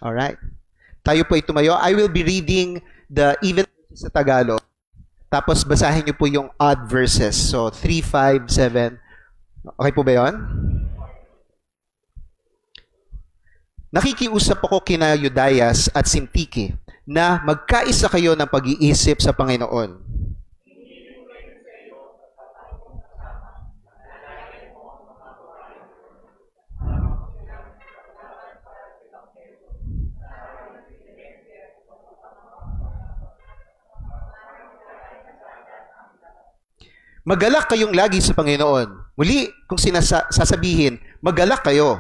Alright. Tayo po ay tumayo. I will be reading the even verses sa Tagalog. Tapos basahin niyo po yung odd verses. So, 3, 5, 7. Okay po ba yun? Nakikiusap ako kina Judayas at Sintike na magkaisa kayo ng pag-iisip sa Panginoon. Magalak kayong lagi sa Panginoon. Muli, kung sasabihin, magalak kayo.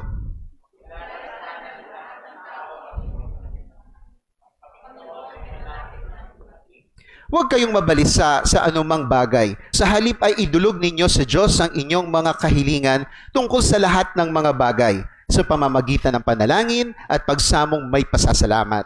Huwag kayong mabalisa sa anumang bagay. Sa halip ay idulog ninyo sa Diyos ang inyong mga kahilingan tungkol sa lahat ng mga bagay sa pamamagitan ng panalangin at pagsamong may pasasalamat.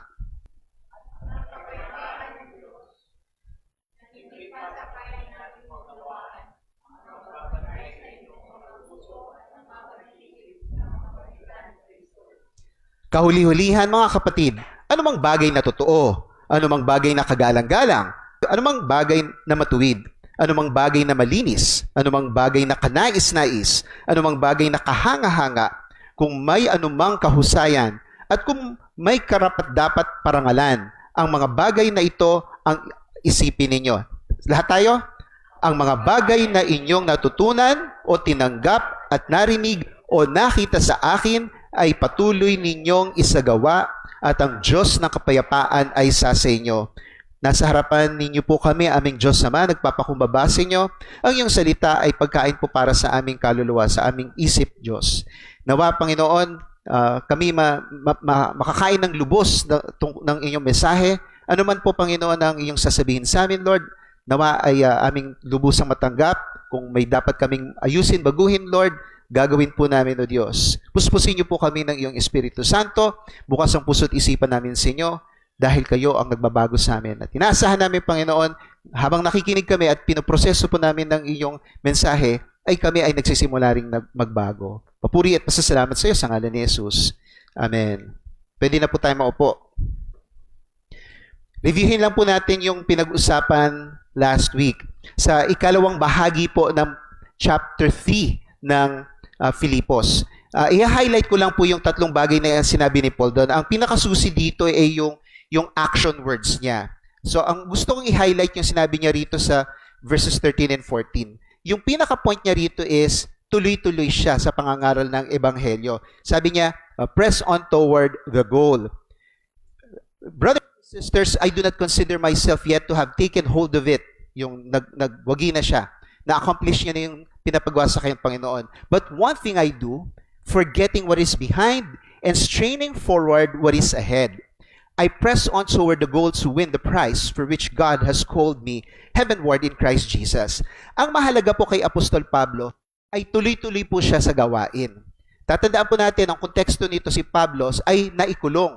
Kahuli-hulihan mga kapatid, anumang bagay na totoo, anumang bagay na kagalang-galang, anumang bagay na matuwid, anumang bagay na malinis, anumang bagay na kanais-nais, anumang bagay na kahanga-hanga, kung may anumang kahusayan, at kung may karapat-dapat parangalan, ang mga bagay na ito ang isipin ninyo. Lahat tayo? Ang mga bagay na inyong natutunan o tinanggap at narinig o nakita sa akin ay patuloy ninyong isagawa at ang Diyos ng kapayapaan ay sa inyo. Nasa harapan ninyo po kami, aming Diyos Ama, nagpapakumbaba sa inyo. Ang iyong salita ay pagkain po para sa aming kaluluwa, sa aming isip, Diyos. Nawa, Panginoon, kami makakain ng lubos ng inyong mensahe. Ano man po, Panginoon, ang iyong sasabihin sa amin, Lord, nawa ay aming lubusang matanggap. Kung may dapat kaming ayusin, baguhin, Lord, gagawin po namin, O Diyos. Puspusin niyo po kami ng iyong Espiritu Santo. Bukas ang puso't isipan namin sa inyo dahil kayo ang nagbabago sa amin. At inaasahan namin, Panginoon, habang nakikinig kami at pinoproseso po namin ng iyong mensahe, ay kami ay nagsisimula ring magbago. Papuri at pasasalamat sa iyo sa ngalan ni Jesus. Amen. Pwede na po tayo maupo. Reviewin lang po natin yung pinag-usapan last week. Sa ikalawang bahagi po ng chapter 3 ng Filipos. I-highlight ko lang po yung tatlong bagay na sinabi ni Paul doon. Ang pinakasusi dito ay yung action words niya. So, ang gusto kong i-highlight yung sinabi niya rito sa verses 13 and 14. Yung pinaka-point niya rito is tuloy-tuloy siya sa pangangaral ng Ebanghelyo. Sabi niya, press on toward the goal. Brothers and sisters, I do not consider myself yet to have taken hold of it. Yung nagwagi na siya. Na-accomplish niya na yung pinapagawa sa kanyang Panginoon. But one thing I do, forgetting what is behind and straining forward what is ahead. I press on toward the goal to win the prize for which God has called me heavenward in Christ Jesus. Ang mahalaga po kay Apostol Pablo ay tuloy-tuloy po siya sa gawain. Tatandaan po natin, ang konteksto nito si Pablo ay naikulong.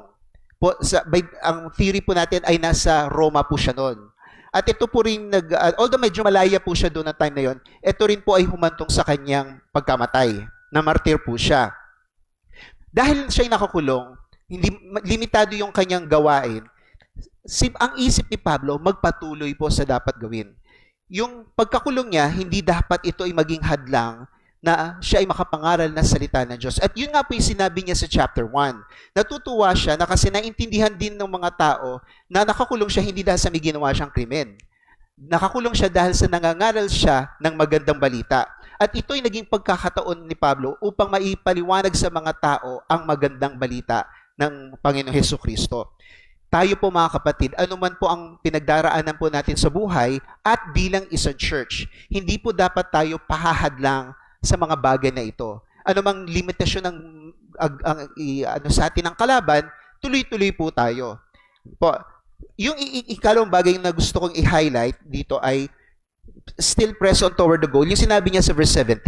Ang theory po natin ay nasa Roma po siya noon. At ito po rin, although medyo malaya po siya doon na time na yon, ito rin po ay humantong sa kanyang pagkamatay. Na martir po siya. Dahil siya ay nakakulong, hindi limitado yung kanyang gawain, ang isip ni Pablo, magpatuloy po sa dapat gawin. Yung pagkakulong niya, hindi dapat ito ay maging hadlang na siya ay makapangaral na salita ng Diyos. At yun nga po yung sinabi niya sa chapter 1. Natutuwa siya na kasi naintindihan din ng mga tao na nakakulong siya hindi dahil sa may ginawa siyang krimen. Nakakulong siya dahil sa nangangaral siya ng magandang balita. At ito ay naging pagkakataon ni Pablo upang maipaliwanag sa mga tao ang magandang balita ng Panginoong Hesukristo. Tayo po mga kapatid, anuman po ang pinagdaraanan po natin sa buhay at bilang isang church, hindi po dapat tayo pahahadlang sa mga bagay na ito. Ano mang limitasyon sa atin ng kalaban, tuloy-tuloy po tayo. Yung ikalawang bagay na gusto kong i-highlight dito ay still press on toward the goal. Yung sinabi niya sa verse 17.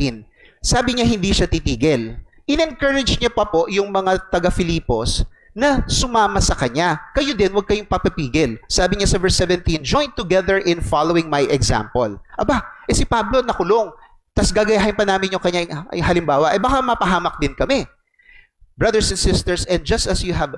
Sabi niya hindi siya titigil. In-encourage niya pa po yung mga taga-Filipos na sumama sa kanya. Kayo din, huwag kayong papapigil. Sabi niya sa verse 17, join together in following my example. Aba, si Pablo nakulong. Tas gagayahin pa namin yung kanya halimbawa, baka mapahamak din kami. Brothers and sisters, and just as you have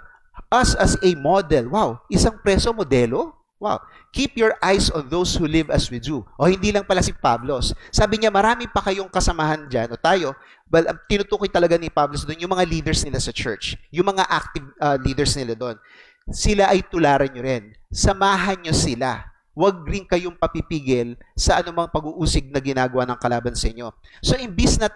us as a model. Wow, isang preso modelo? Wow. Keep your eyes on those who live as we do. O hindi lang pala si Pablos. Sabi niya, marami pa kayong kasamahan dyan, o tayo. Well, tinutukoy talaga ni Pablos doon yung mga leaders nila sa church. Yung mga active leaders nila doon. Sila ay tularan nyo rin. Samahan nyo sila. Huwag rin kayong papipigil sa anumang pag-uusig na ginagawa ng kalaban sa inyo. So, imbis na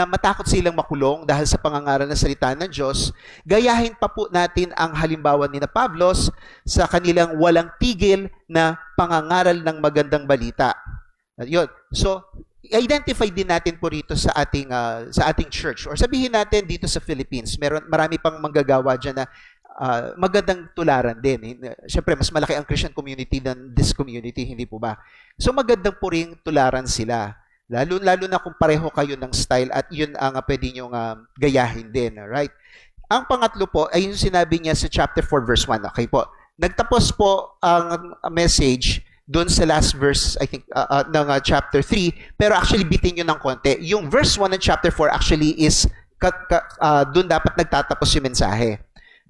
matakot silang makulong dahil sa pangangaral ng salita ng Diyos, gayahin pa po natin ang halimbawa ni na Pablos sa kanilang walang tigil na pangangaral ng magandang balita. Yun. So, identify din natin po rito sa ating church, or sabihin natin dito sa Philippines, marami pang manggagawa dyan na magandang tularan din. Siyempre, mas malaki ang Christian community than this community, hindi po ba? So, magandang po rin tularan sila. Lalo na kung pareho kayo ng style at yun ang pwede nyong gayahin din. Right? Ang pangatlo po ay yung sinabi niya sa chapter 4 verse 1. Okay po. Nagtapos po ang message doon sa last verse, I think, ng chapter 3. Pero actually, bitin nyo ng konti. Yung verse 1 ng chapter 4 actually is, doon dapat nagtatapos yung mensahe.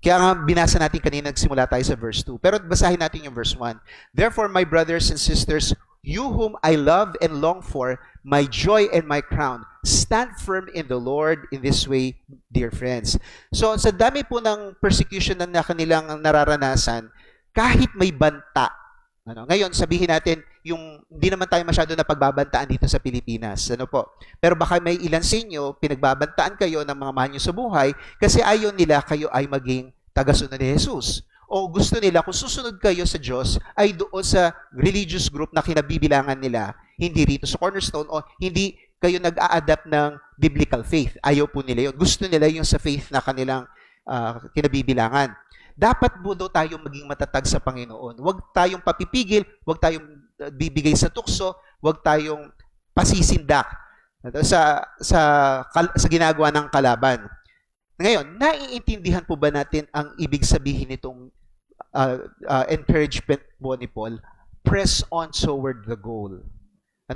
Kaya nga, binasa natin kanina, nagsimula tayo sa verse 2. Pero basahin natin yung verse 1. Therefore, my brothers and sisters, you whom I love and long for, my joy and my crown, stand firm in the Lord in this way, dear friends. So, sa dami po ng persecution na kanilang nararanasan, kahit may banta, ngayon, sabihin natin, hindi naman tayo masyado na pagbabantaan dito sa Pilipinas. Pero baka may ilan sa inyo, pinagbabantaan kayo ng mga mahal nyo sa buhay kasi ayaw nila kayo ay maging tagasunod ni Jesus. O gusto nila, kung susunod kayo sa Diyos, ay doon sa religious group na kinabibilangan nila, hindi rito sa Cornerstone, o hindi kayo nag-a-adapt ng biblical faith. Ayaw po nila yun. Gusto nila yung sa faith na kanilang kinabibilangan. Dapat po daw tayo maging matatag sa Panginoon. Huwag tayong papipigil, huwag tayong bibigay sa tukso, huwag tayong pasisindak sa ginagawa ng kalaban. Ngayon, naiintindihan po ba natin ang ibig sabihin nitong encouragement po ni Paul? Press on toward the goal.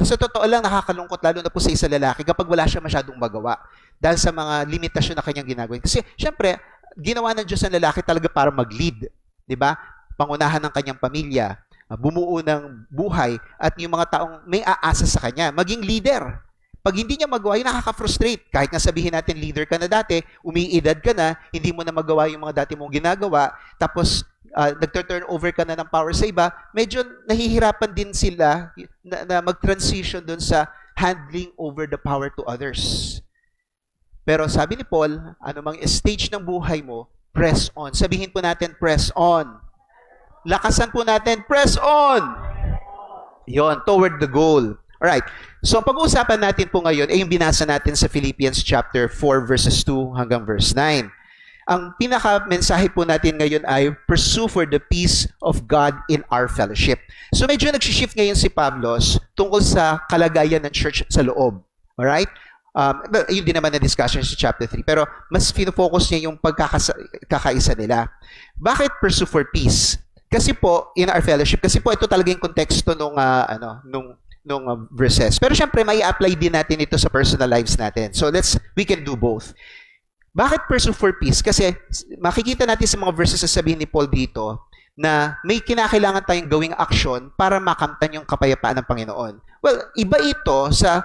Sa totoo lang, nakakalungkot lalo na po sa isang lalaki kapag wala siya masyadong magawa dahil sa mga limitasyon na kanyang ginagawa. Kasi, syempre, ginawa ng Diyos ang lalaki talaga para mag-lead. Diba? Pangunahan ng kanyang pamilya, bumuo ng buhay, at yung mga taong may aasa sa kanya, maging leader. Pag hindi niya magawa, yung nakaka-frustrate. Kahit nga sabihin natin, leader ka na dati, umiidad ka na, hindi mo na magawa yung mga dati mong ginagawa, tapos nag-turn over ka na ng power sa iba, medyo nahihirapan din sila na mag-transition dun sa handling over the power to others. Pero sabi ni Paul, anumang stage ng buhay mo, press on. Sabihin po natin, press on. Lakasan po natin, press on! Yon, toward the goal. Alright, so pag-uusapan natin po ngayon ay yung binasa natin sa Philippians chapter 4 verses 2 hanggang verse 9. Ang pinaka-mensahe po natin ngayon ay pursue for the peace of God in our fellowship. So medyo nag-shift ngayon si Pablos tungkol sa kalagayan ng church sa loob. Alright? Yun din naman na discussion sa chapter 3. Pero mas focus niya yung pagkakaisa nila. Bakit pursue for peace? Kasi po, in our fellowship, kasi po ito talaga yung konteksto nung verses. Pero syempre, may apply din natin ito sa personal lives natin. So we can do both. Bakit pursue for peace? Kasi makikita natin sa mga verses na sabihin ni Paul dito na may kinakailangan tayong gawing action para makamtan yung kapayapaan ng Panginoon. Well, iba ito sa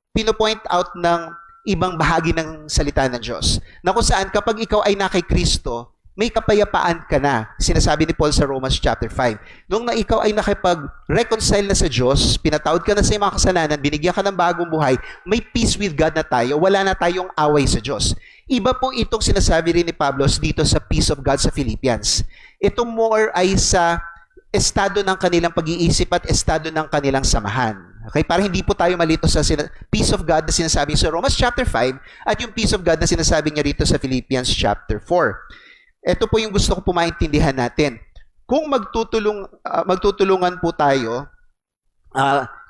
pinopoint out ng ibang bahagi ng salita ng Diyos. Na kung saan kapag ikaw ay na kay Kristo, may kapayapaan ka na. Sinasabi ni Paul sa Romans chapter 5. Nung na ikaw ay nakipag-reconcile na sa Diyos, pinatawad ka na sa iyong mga kasalanan, binigyan ka ng bagong buhay, may peace with God na tayo, wala na tayong away sa Diyos. Iba po itong sinasabi rin ni Pablos dito sa peace of God sa Philippians. Ito more ay sa estado ng kanilang pag-iisip at estado ng kanilang samahan. Okay? Para hindi po tayo malito sa peace of God na sinasabi sa Romans chapter 5 at yung peace of God na sinasabi niya rito sa Philippians chapter 4. Ito po yung gusto ko po maintindihan natin. Kung magtutulungan po tayo,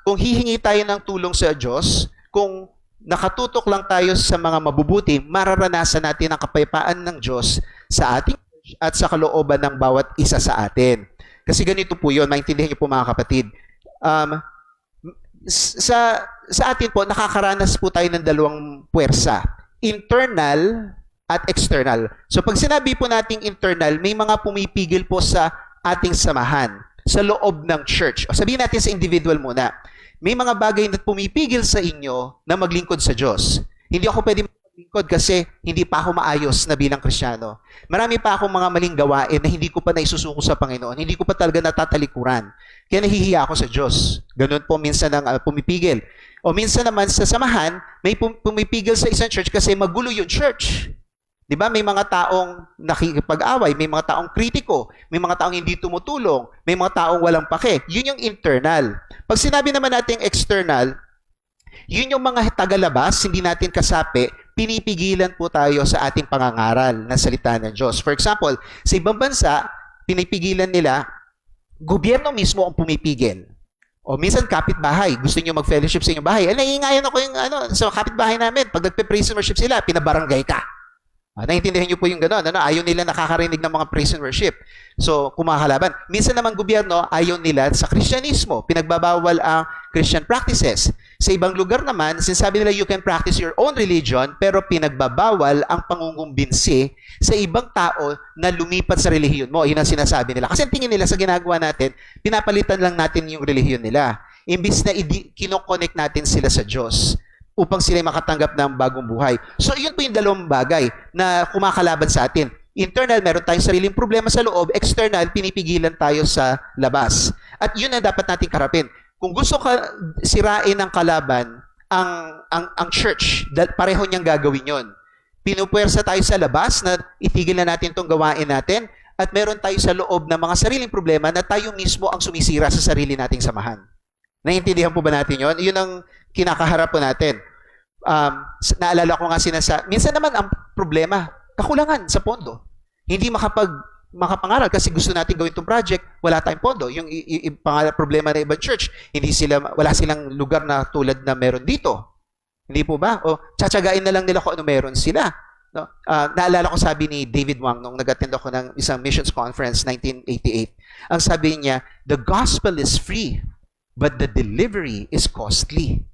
kung hihingi tayo ng tulong sa Diyos, kung nakatutok lang tayo sa mga mabubuti, mararanasan natin ang kapayapaan ng Diyos sa ating church at sa kalooban ng bawat isa sa atin. Kasi ganito po yun, maintindihan niyo po mga kapatid. Sa atin po, nakakaranas po tayo ng dalawang puwersa. Internal at external. So pag sinabi po nating internal, may mga pumipigil po sa ating samahan, sa loob ng church. O sabihin natin sa individual muna, may mga bagay na pumipigil sa inyo na maglingkod sa Diyos. Hindi ako pwede maglingkod kasi hindi pa ako maayos na bilang Kristiyano. Marami pa akong mga maling gawain na hindi ko pa naisusuko sa Panginoon. Hindi ko pa talaga natatalikuran. Kaya nahihiya ako sa Diyos. Ganun po minsan ang pumipigil. O minsan naman sa samahan, may pumipigil sa isang church kasi magulo yung church. Di ba? May mga taong nakikipag-away, may mga taong kritiko, may mga taong hindi tumutulong, may mga taong walang pake. Yun yung internal. Pag sinabi naman natin external, yun yung mga tagalabas, hindi natin kasapi, pinipigilan po tayo sa ating pangangaral na salita ng Diyos. For example, sa ibang bansa, pinipigilan nila, gobyerno mismo ang pumipigil. O minsan kapitbahay, gusto niyo mag-fellowship sa inyong bahay. Naiingayan ako yung sa kapitbahay namin, pag nagpe-praise and worship sila, pinabarangay ka. Naiintindihan niyo po yung gano'n. Ayaw nila nakakarinig ng mga praise and worship. So, kumakalaban. Minsan naman gobyerno, ayaw nila sa Kristyanismo. Pinagbabawal ang Christian practices. Sa ibang lugar naman, sinasabi nila you can practice your own religion, pero pinagbabawal ang pangungumbinsi sa ibang tao na lumipat sa relihiyon mo. Yun ang sinasabi nila. Kasi ang tingin nila sa ginagawa natin, pinapalitan lang natin yung relihiyon nila. Imbis na kinoconnect natin sila sa Diyos upang sila makatanggap ng bagong buhay. So, yun po yung dalawang bagay na kumakalaban sa atin. Internal, meron tayong sariling problema sa loob. External, pinipigilan tayo sa labas. At yun ang dapat nating karapin. Kung gusto ka sirain ng kalaban, ang church, pareho niyang gagawin yun. Pinupuwersa tayo sa labas na itigil na natin itong gawain natin at meron tayo sa loob ng mga sariling problema na tayo mismo ang sumisira sa sarili nating samahan. Naiintindihan po ba natin yun? Yun ang kinakaharap po natin. Naalala ko nga minsan naman ang problema, kakulangan sa pondo. Hindi makapangaral kasi gusto natin gawin itong project, wala tayong pondo. Yung problema ng ibang church, wala silang lugar na tulad na meron dito. Hindi po ba? O tsatsagain na lang nila kung ano meron sila. No? Naalala ko sabi ni David Wang nung nag-attend ako ng isang missions conference 1988. Ang sabi niya, the gospel is free, but the delivery is costly.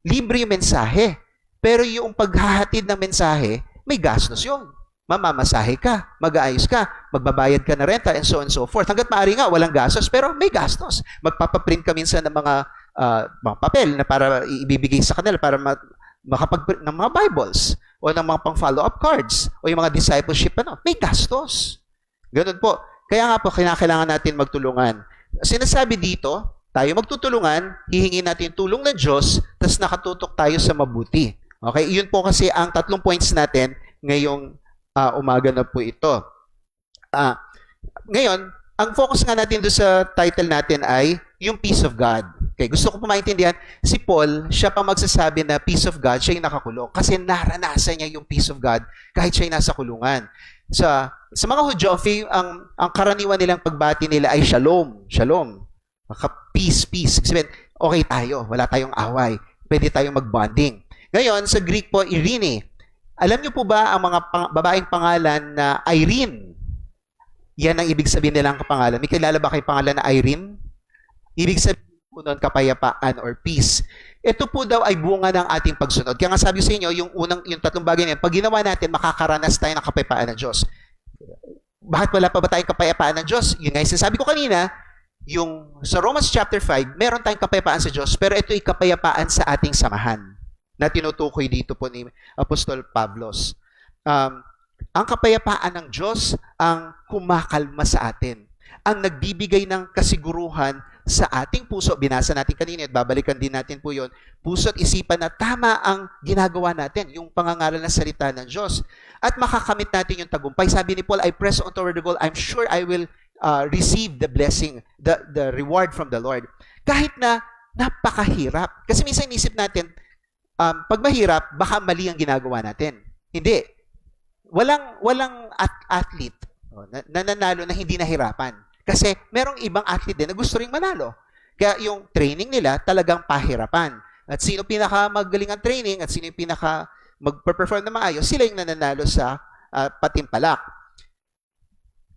Libre yung mensahe. Pero yung paghahatid ng mensahe, may gastos yun. Mamamasahe ka, mag-aayos ka, magbabayad ka na renta, and so on and so forth. Hanggat maaari nga, walang gastos, pero may gastos. Magpapaprint ka minsan ng mga papel na para ibibigay sa kanila para makapag-print ng mga Bibles o ng mga pang-follow-up cards o yung mga discipleship, may gastos. Ganun po. Kaya nga po, kailangan natin magtulungan. Sinasabi dito, tayo magtutulungan, hihingi natin tulong ng Diyos, tapos nakatutok tayo sa mabuti. Okay? Iyon po kasi ang 3 points natin ngayong umaga na po ito. Ngayon, ang focus nga natin doon sa title natin ay yung peace of God. Okay, gusto ko po maintindihan, si Paul, siya pa magsasabi na peace of God, siya yung nakakulong. Kasi naranasan niya yung peace of God kahit siya yung nasa kulungan. Sa mga Hudyo, ang karaniwan nilang pagbati nila ay shalom. Shalom. Peace, peace. Sabihin, okay tayo, wala tayong away. Pwede tayong mag-bonding. Ngayon, sa Greek po, Irene. Alam niyo po ba ang mga babaeng pangalan na Irene? Yan ang ibig sabihin nilang kapangalan. May kilala ba kayo pangalan na Irene? Ibig sabihin po nun kapayapaan or peace. Ito po daw ay bunga ng ating pagsunod. Kaya nga sabi sa inyo, yung 3 bagay na yan, pag ginawa natin, makakaranas tayo ng kapayapaan ng Diyos. Bakit wala pa ba tayong kapayapaan ng Diyos? Yun nga yung sinasabi ko kanina, yung sa Romans chapter 5, meron tayong kapayapaan sa Diyos, pero ito ay kapayapaan sa ating samahan na tinutukoy dito po ni Apostol Pablos. Ang kapayapaan ng Diyos ang kumakalma sa atin, ang nagbibigay ng kasiguruhan sa ating puso. Binasa natin kanina at babalikan din natin po yun. Puso at isipan na tama ang ginagawa natin, yung pangangaral na salita ng Diyos. At makakamit natin yung tagumpay. Sabi ni Paul, I press on toward the goal. I'm sure I will receive the blessing, the reward from the Lord. Kahit na napakahirap. Kasi minsan inisip natin, pag mahirap, baka mali ang ginagawa natin. Hindi. Walang athlete na nanalo na hindi nahirapan. Kasi merong ibang athlete din na gusto ring manalo. Kaya yung training nila talagang pahirapan. At sino pinakamagaling ang training at sino yung mag-perform na maayos, sila yung nananalo sa patimpalak.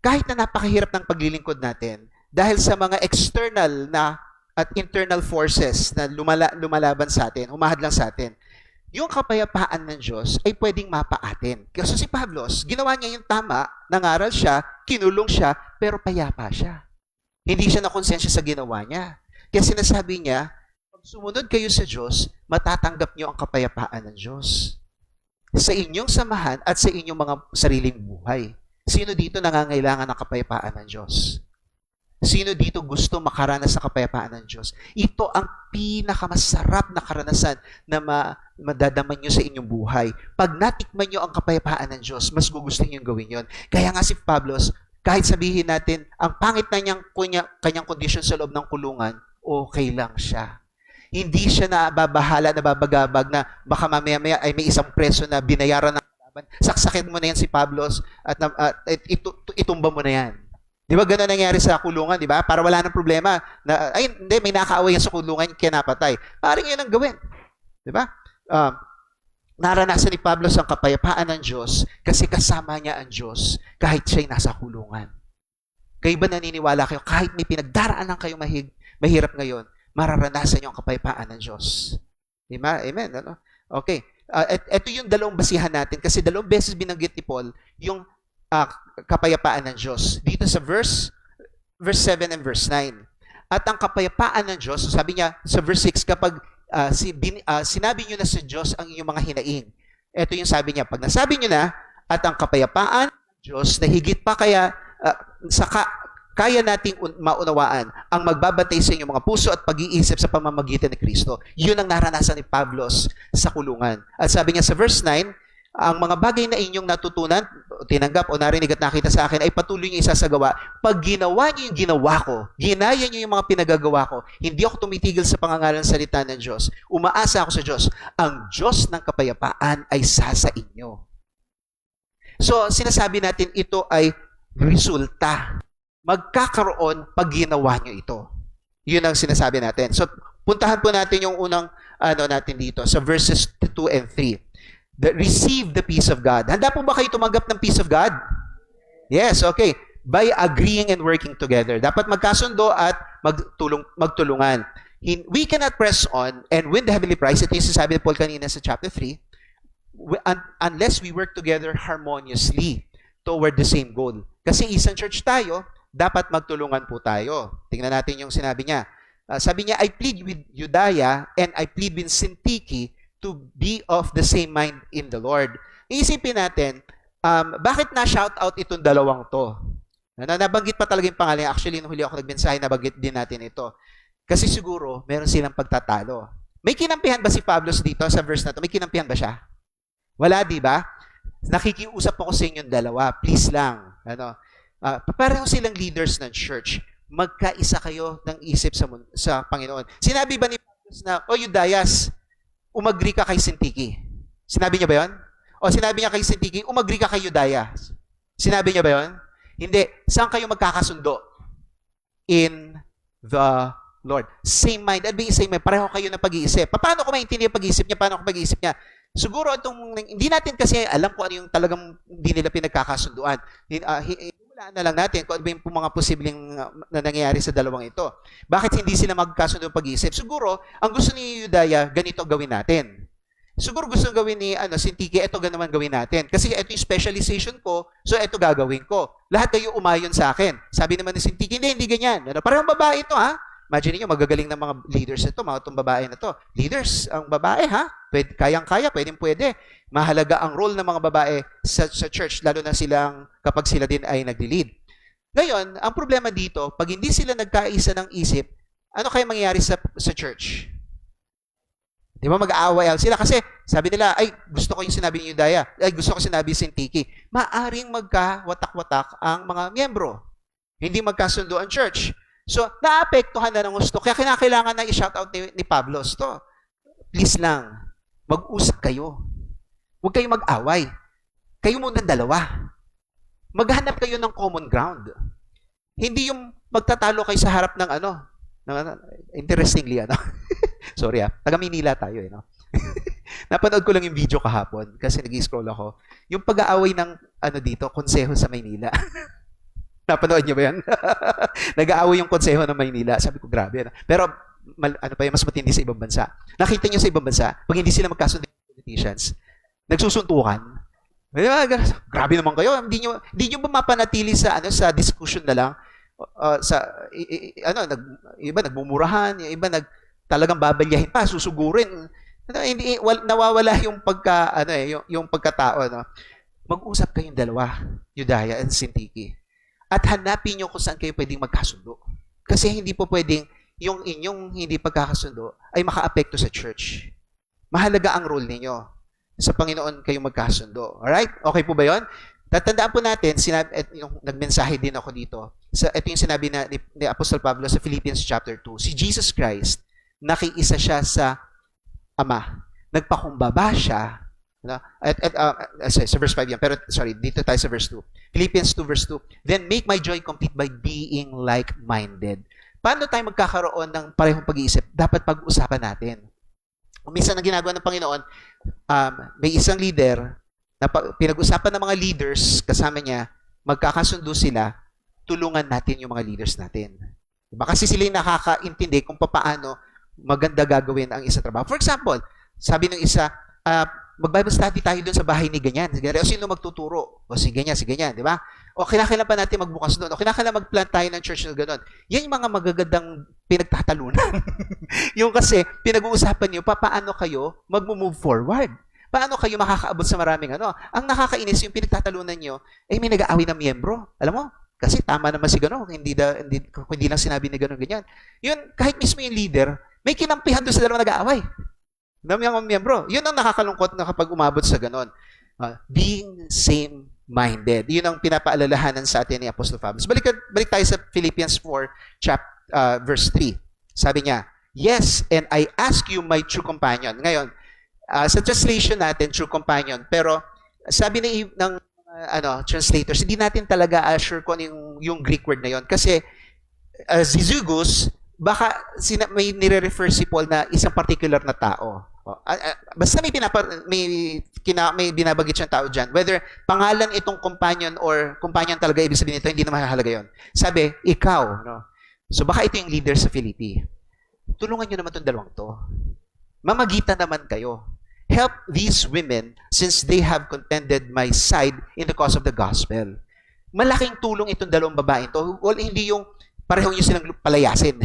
Kahit na napakahirap ng paglilingkod natin, dahil sa mga external na at internal forces na lumalaban sa atin, humahadlang sa atin, yung kapayapaan ng Diyos ay pwedeng mapaatin. Kasi si Pablos, ginawa niya yung tama, nangaral siya, kinulong siya, pero payapa siya. Hindi siya nakonsensya sa ginawa niya. Kaya sinasabi niya, pag sumunod kayo sa Diyos, matatanggap niyo ang kapayapaan ng Diyos sa inyong samahan at sa inyong mga sariling buhay. Sino dito nangangailangan ng kapayapaan ng Diyos? Sino dito gusto makaranas sa kapayapaan ng Diyos? Ito ang pinakamasarap na karanasan na madadaman nyo sa inyong buhay. Pag natikman nyo ang kapayapaan ng Diyos, mas gugustuhin nyo gawin yon. Kaya nga si Pablos, kahit sabihin natin, ang pangit na kanyang kondisyon sa loob ng kulungan, okay lang siya. Hindi siya nababahala, nababagabag na baka mamaya-maya ay may isang preso na binayaran ng kalaban. Saksakin mo na yan si Pablos at itumba mo na yan. Di ba gano'n nangyari sa kulungan, di ba? Para wala nang problema. Ay, hindi, may nakaaway yan sa kulungan, kaya napatay. Parang yun ang gawin. Di ba? Naranasan ni Pablos ang kapayapaan ng Diyos kasi kasama niya ang Diyos kahit siya'y nasa kulungan. Kayo ba naniniwala kayo, kahit may pinagdaraanan kayo mahirap ngayon, mararanasan niyo ang kapayapaan ng Diyos. Di ba? Amen. Ano? Okay. Ito yung dalawang basihan natin kasi dalawang beses binanggit ni Paul yung kapayapaan ng Diyos. Dito sa verse 7 and verse 9. At ang kapayapaan ng Diyos, sabi niya sa verse 6, kapag sinabi niyo na sa Diyos ang inyong mga hinaing. Ito yung sabi niya, pag nasabi niyo na, at ang kapayapaan ng Diyos na higit pa kaya kaya nating maunawaan ang magbabantay sa inyong mga puso at pag-iisip sa pamamagitan ni Kristo. Yun ang naranasan ni Pablos sa kulungan. At sabi niya sa verse 9, ang mga bagay na inyong natutunan, tinanggap o narinig at nakita sa akin ay patuloy niyo isasagawa. Pag ginawa niyo yung ginawa ko, ginaya niyo yung mga pinagagawa ko, hindi ako tumitigil sa pangangalan salita ng Diyos. Umaasa ako sa Diyos. Ang Diyos ng kapayapaan ay sa inyo. So, sinasabi natin ito ay resulta. Magkakaroon pag ginawa niyo ito. Yun ang sinasabi natin. So, puntahan po natin yung unang natin dito sa verses 2 and 3. Receive the peace of God. Handa po ba kayo tumanggap ng peace of God? Yes, okay. By agreeing and working together. Dapat magkasundo at magtulungan. We cannot press on and win the heavenly prize. Ito yung sinasabi ni Paul kanina sa chapter 3. Unless we work together harmoniously toward the same goal. Kasi isang church tayo, dapat magtulungan po tayo. Tingnan natin yung sinabi niya. Sabi niya, I plead with Euodia and I plead with Syntyche to be of the same mind in the Lord. Iisipin natin, bakit na-shout out itong dalawang to? Nabanggit pa talaga yung pangalan. Actually, nung huli ako nagmensahe, nabanggit din natin ito. Kasi siguro, meron silang pagtatalo. May kinampihan ba si Pablos dito sa verse na to? May kinampihan ba siya? Wala, di ba? Nakikiusap ako sa inyong dalawa. Please lang. Pareho silang leaders ng church. Magkaisa kayo ng isip sa Panginoon. Sinabi ba ni Pablos na, Euodias, umagri ka kay Syntyche? Sinabi niya ba yun? O sinabi niya kay Syntyche, umagri ka kay Euodias? Sinabi niya ba yun? Hindi. Saan kayo magkakasundo? In the Lord. Same mind. At being same mind, pareho kayo ng pag-iisip. Paano ko maintindihan yung pag-iisip niya? Paano ko pag-iisip niya? Siguro hindi natin kasi alam kung ano yung talagang hindi nila pinagkakasunduan. Hulaan na lang natin kung ano ba yung mga posibleng na nangyayari sa dalawang ito. Bakit hindi sila magkasundo ng pag-iisip? Siguro, ang gusto ni Euodia, ganito gawin natin. Siguro gusto gawin ni Syntyche, ito naman gawin natin. Kasi ito yung specialization ko, so ito gagawin ko. Lahat kayo umayon sa akin. Sabi naman ni Syntyche, hindi ganyan. Parang babae ito, ha? Imagine niyo, magagaling ng mga leaders ito, mga itong babae na to. Leaders, ang babae, ha? Kayang-kaya, pwede. Mahalaga ang role ng mga babae sa church, lalo na kapag sila din ay nagli-lead. Ngayon, ang problema dito, pag hindi sila nagkaisa ng isip, ano kaya mangyayari sa church? Di ba mag-aaway sila? Kasi sabi nila, ay, gusto ko yung sinabi ni Euodia, ay, gusto ko sinabi ni Syntyche. Maaring magka-watak-watak ang mga miyembro. Hindi magkasundo ang church. So, naapektuhan na ng gusto. Kaya kinakailangan na i-shoutout ni Pablos to. Please lang, mag-usap kayo. Huwag kayong mag-away. Kayo muna dalawa. Maghanap kayo ng common ground. Hindi yung magtatalo kayo sa harap ng interestingly, sorry taga Manila tayo, Napanood ko lang yung video kahapon kasi nag-scroll ako. Yung pag-aaway ng dito, konseho sa Maynila. Napanood niyo ba yan? Nag-aaway yung konseho ng Maynila. Sabi ko, grabe. Pero, mas matindi sa ibang bansa. Nakita niyo sa ibang bansa, pag hindi sila magkasundo, politicians, nagsusuntukan. Di ba? Grabe naman kayo. Hindi nyo ba mapanatili sa sa discussion na lang? Iba nagmumurahan, yung iba talagang babalyahin pa, susugurin. Nawawala yung yung pagkatao, no? Mag-usap kayong dalawa, Yudaya and Sintiki. At hanapin nyo kung saan kayo pwedeng magkasundo. Kasi hindi po pwedeng yung inyong hindi pagkakasundo ay makaapekto sa church. Mahalaga ang role ninyo. Sa Panginoon kayo magkasundo. Alright? Okay po ba yun? Tatandaan po natin, yung nagmensahe din ako dito. Ito yung sinabi ni Apostle Pablo sa Philippians chapter 2. Si Jesus Christ, nakiisa siya sa Ama. Nagpakumbaba siya. No? Sa verse 5 yan. Pero sorry, dito tayo sa verse 2. Philippians 2 verse 2. Then make my joy complete by being like-minded. Paano tayo magkakaroon ng parehong pag-iisip? Dapat pag-usapan natin. Minsan ang ginagawa ng Panginoon, may isang leader na pinag-usapan ng mga leaders kasama niya, magkakasundo sila, tulungan natin yung mga leaders natin. Diba? Kasi sila yung nakakaintindi kung paano maganda gagawin ang isa trabaho. For example, sabi ng isa, mag-Bible study tayo doon sa bahay ni ganyan. O sino magtuturo? O si ganyan, di ba? O kinakailan pa natin magbukas doon. O kinakailan mag-plant tayo ng church na gano'n. Yan yung mga magagandang pinagtatalunan. Yung kasi, pinag-uusapan nyo, paano kayo mag-move forward? Paano kayo makakaabot sa maraming ano? Ang nakakainis yung pinagtatalunan nyo, may nag-aaway ng miyembro. Alam mo? Kasi tama naman si gano'n. Hindi lang sinabi ni gano'n ganyan. Yun, kahit mismo yung leader, may kinampihan doon sa dalawang nag-aaway. Ng miyembro. Yun ang nakakalungkot na kapag umabot sa ganon. Being same-minded. Yun ang pinapaalalahanan sa atin ni Apostle Pablo. Balik tayo sa Philippians 4, verse 3. Sabi niya, yes, and I ask you, my true companion. Ngayon, sa translation natin, true companion, pero sabi ng translators, hindi natin talaga sure kung yung Greek word na yon. Kasi, zizugos, baka may nire-refer si Paul na isang particular na tao. Basta may binabagit siyang tao dyan. Whether pangalan itong companion or companion talaga ibig sabihin nito, hindi na mahalaga yon. Sabi, ikaw. No? So baka ito yung leader sa Philippi. Tulungan nyo naman itong dalawang to. Mamagitan naman kayo. Help these women since they have contended my side in the cause of the gospel. Malaking tulong itong dalawang babae to. Hindi yung pareho nyo silang palayasin.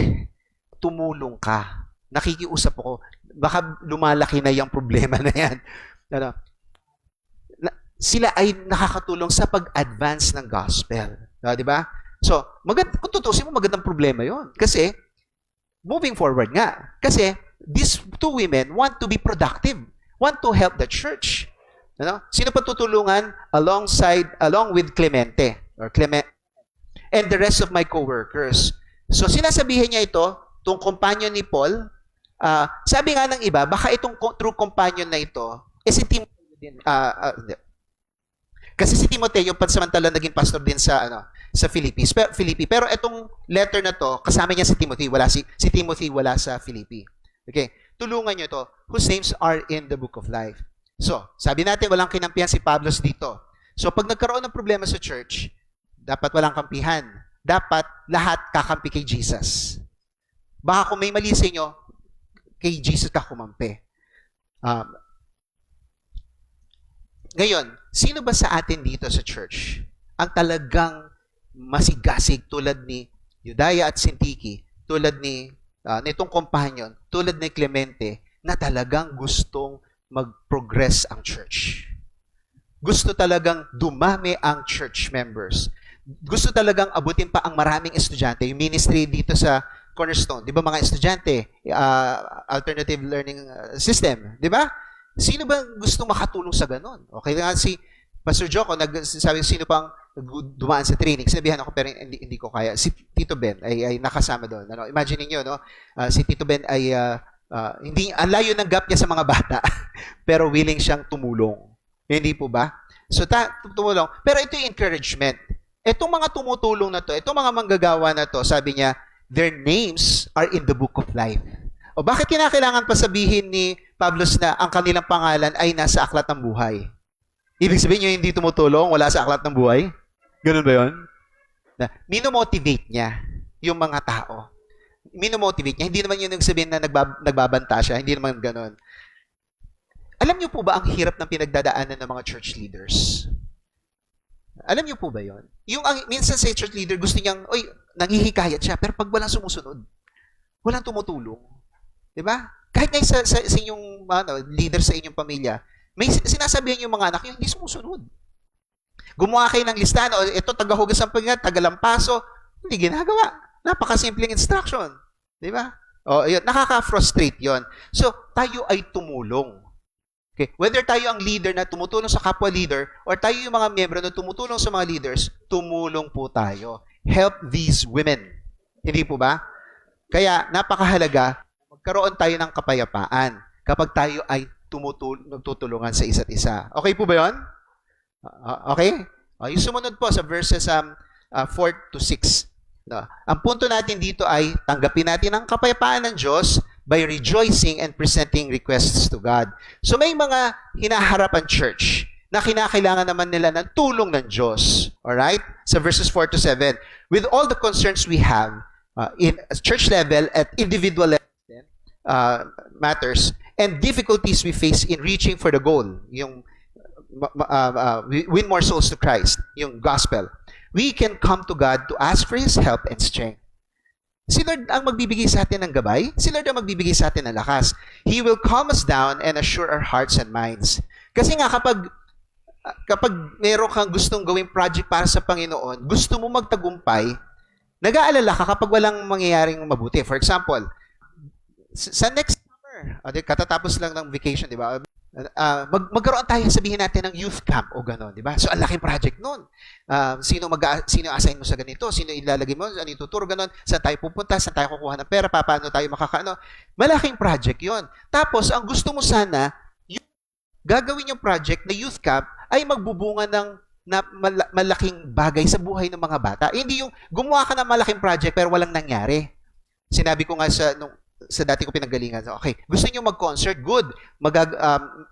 Tumulong ka. Nakikiusap ako. Baka lumalaki na yung problema na yan. Sila ay nakakatulong sa pag-advance ng gospel. Di ba? So, kung tutusin mo, magandang problema yon. Kasi, moving forward nga. Kasi, these two women want to be productive. Want to help the church. Sino pa tutulungan? Along with Clemente. And the rest of my co-workers. So, sinasabihin niya ito, itong companion ni Paul, sabi nga ng iba, baka itong true companion na ito, si Timoteo din. Kasi si Timoteo, pansamantala naging pastor din sa Philippi. Pero itong letter na to, kasama niya si Timothy. Si Timothy wala sa Philippi. Okay. Tulungan niyo to, whose names are in the book of life. So, sabi natin, walang kinampihan si Pablo dito. So, pag nagkaroon ng problema sa church, dapat walang kampihan. Dapat lahat kakampi kay Jesus. Baka kung may mali sa inyo, kay Jesus ka kumampi. Ngayon, sino ba sa atin dito sa church ang talagang masigasig tulad ni Yudaya at Sintiki, tulad nitong companion, tulad ni Clemente, na talagang gustong mag-progress ang church? Gusto talagang dumami ang church members. Gusto talagang abutin pa ang maraming estudyante. Yung ministry dito sa Cornerstone, di ba mga estudyante, alternative learning system, di ba? Sino ba gustong makatulong sa ganun? Okay nga si Pastor Joko, sabi sino pang dumaan sa training. Sinabihan ako pero hindi ko kaya. Si Tito Ben ay nakasama doon. Imagine niyo, no? Si Tito Ben ay hindi ang layo ng gap niya sa mga bata, pero willing siyang tumulong. Hindi po ba? So tumulong. Pero ito yung encouragement. Itong mga tumutulong na to, itong mga manggagawa na to, sabi niya, their names are in the book of life. O bakit kinakailangan pa sabihin ni Pablo na ang kanilang pangalan ay nasa aklat ng buhay? Ibig sabihin yung hindi tumutulong, wala sa aklat ng buhay? Ganun ba yun? Minomotivate niya yung mga tao. Minomotivate niya. Hindi naman yun nagsabihin na nagbabanta siya. Hindi naman ganun. Alam niyo po ba ang hirap ng pinagdadaanan ng mga church leaders? Alam niyo po ba yon? Minsan sa church leader, gusto niyang, nanghihikayat siya, pero pag walang sumusunod, walang tumutulong. Di ba? Kahit nga sa inyong leader sa inyong pamilya, may sinasabihan yung mga anak yung hindi sumusunod. Gumawa kayo ng listahan, ito, tagahugas ng pinggan, tagalampaso, hindi ginagawa. Napakasimpleng instruction. Di ba? Yun, nakaka-frustrate yon. So, tayo ay tumulong. Okay. Whether tayo ang leader na tumutulong sa kapwa leader or tayo yung mga miyembro na tumutulong sa mga leaders, tumulong po tayo. Help these women. Hindi po ba? Kaya napakahalaga, magkaroon tayo ng kapayapaan kapag tayo ay nagtutulungan sa isa't isa. Okay po ba yun? Okay? Yung sumunod po sa verses 4 to 6. No. Ang punto natin dito ay tanggapin natin ang kapayapaan ng Diyos by rejoicing and presenting requests to God. So may mga hinaharap ang church na kinakailangan naman nila ng tulong ng Diyos. Alright? Sa verses 4 to 7. With all the concerns we have in church level at individual level matters and difficulties we face in reaching for the goal, yung win more souls to Christ, yung gospel, we can come to God to ask for His help and strength. Si Lord ang magbibigay sa atin ng gabay. Si Lord ang magbibigay sa atin ng lakas. He will calm us down and assure our hearts and minds. Kasi nga kapag meron kang gustong gawing project para sa Panginoon, gusto mo magtagumpay, nag-aalala ka kapag walang mangyayaring mabuti. For example, sa next summer, katatapos lang ng vacation, di ba? Magkaroon tayo, sabihin natin, ng youth camp o gano'n, di ba? So, ang laking project nun. Sino assign mo sa ganito? Sino ilalagay mo? Ano ituturo? Gano'n. Saan tayo pupunta? Saan tayo kukuha ng pera? Paano tayo makakaano? Malaking project yon. Tapos, ang gusto mo sana, gagawin yung project na youth camp ay magbubunga ng malaking bagay sa buhay ng mga bata. Hindi yung gumawa ka ng malaking project pero walang nangyari. Sinabi ko nga sa dati ko pinanggalingan, okay, gusto niyo mag-concert, good.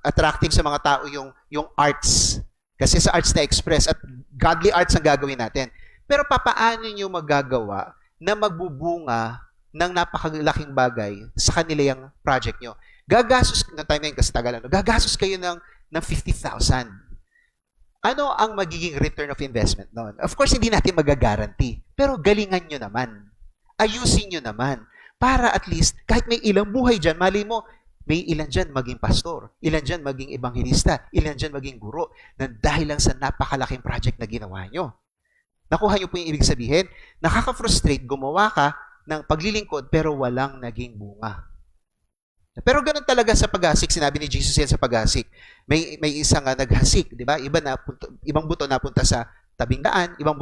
Attractive sa mga tao yung arts. Kasi sa arts na express at godly arts ang gagawin natin. Pero papaano niyo magagawa na magbubunga ng napakalaking bagay sa kanila yung project niyo? Gagastos, na time ngayon kasi tagalan, gagastos kayo ng 50,000. Ano ang magiging return of investment noon? Of course, hindi natin magagaranti. Pero galingan nyo naman. Ayusin nyo naman. Para at least, kahit may ilang buhay dyan, mali mo, may ilan dyan maging pastor, ilan dyan maging ebanghilista, ilan dyan maging guro, na dahil lang sa napakalaking project na ginawa nyo. Nakuha nyo po yung ibig sabihin? Nakaka-frustrate, gumawa ka ng paglilingkod, pero walang naging bunga. Pero ganun talaga sa paghasik, sinabi ni Jesus yan sa paghasik. May isang naghasik, di ba? Ibang buto napunta sa tabing daan, ibang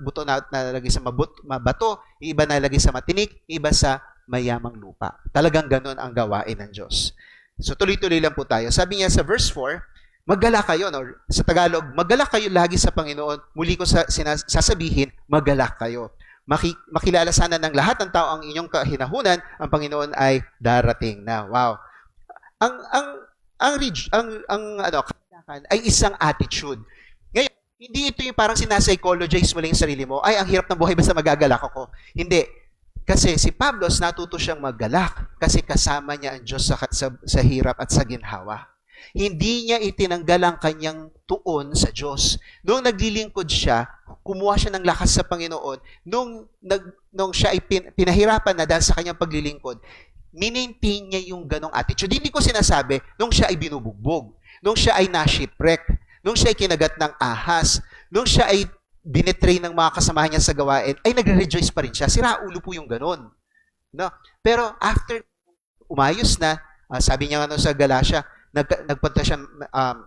buto na nalagay sa mabato, iba nalagay sa matinik, iba sa mayamang lupa. Talagang ganun ang gawain ng Diyos. So tuloy-tuloy lang po tayo. Sabi niya sa verse 4, maggalak kayo, no? Sa Tagalog, maggalak kayo lagi sa Panginoon. Muli ko sasabihin, maggalak kayo. Makilala sana ng lahat ng tao ang inyong kahinahunan, ang Panginoon ay darating na. Wow. Ang kagalakan ay isang attitude. Ngayon, hindi ito yung parang sinapsychologize mo lang yung sarili mo, ay, ang hirap ng buhay basta magagalak ako. Hindi. Kasi si Pablo, natuto siyang maggalak kasi kasama niya ang Diyos sa hirap at sa ginhawa. Hindi niya itinanggal ang kanyang tuon sa Diyos. Noong naglilingkod siya, kumuha siya ng lakas sa Panginoon. Nung siya ay pinahirapan na dahil sa kanyang paglilingkod, minintain niya yung ganong attitude. Hindi ko sinasabi, nung siya ay binubugbog, nung siya ay na-shipwreck, nung siya ay kinagat ng ahas, nung siya ay binetray ng mga kasamahan niya sa gawain, ay nagre-rejoice pa rin siya. Sira ulo po yung ganon. No? Pero after umayos na, sabi niya nga sa Galatia, nagpunta siya,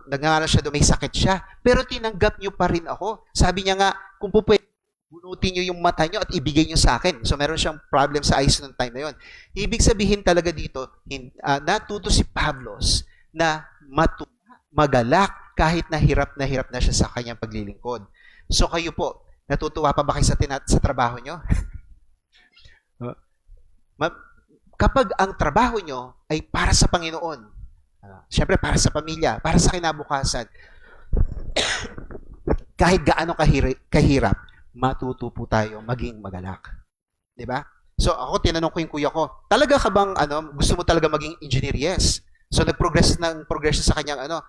nagngangalan siya doon, may sakit siya. Pero tinanggap niyo pa rin ako. Sabi niya nga, kung po pwede, bunutin niyo yung mata niyo at ibigay niyo sa akin. So meron siyang problem sa eyes noong time na yon. Ibig sabihin talaga dito, natuto si Pablos na magalak kahit na hirap na siya sa kanyang paglilingkod. So kayo po, natutuwa pa ba kayo sa trabaho nyo? Kapag ang trabaho nyo ay para sa Panginoon, siyempre para sa pamilya, para sa kinabukasan, kahit gaano kahirap, matuto po tayo maging magalak. Diba? So ako, tinanong ko yung kuya ko, talaga ka bang, gusto mo talaga maging engineer? Yes. So nag-progress sa kanyang ano.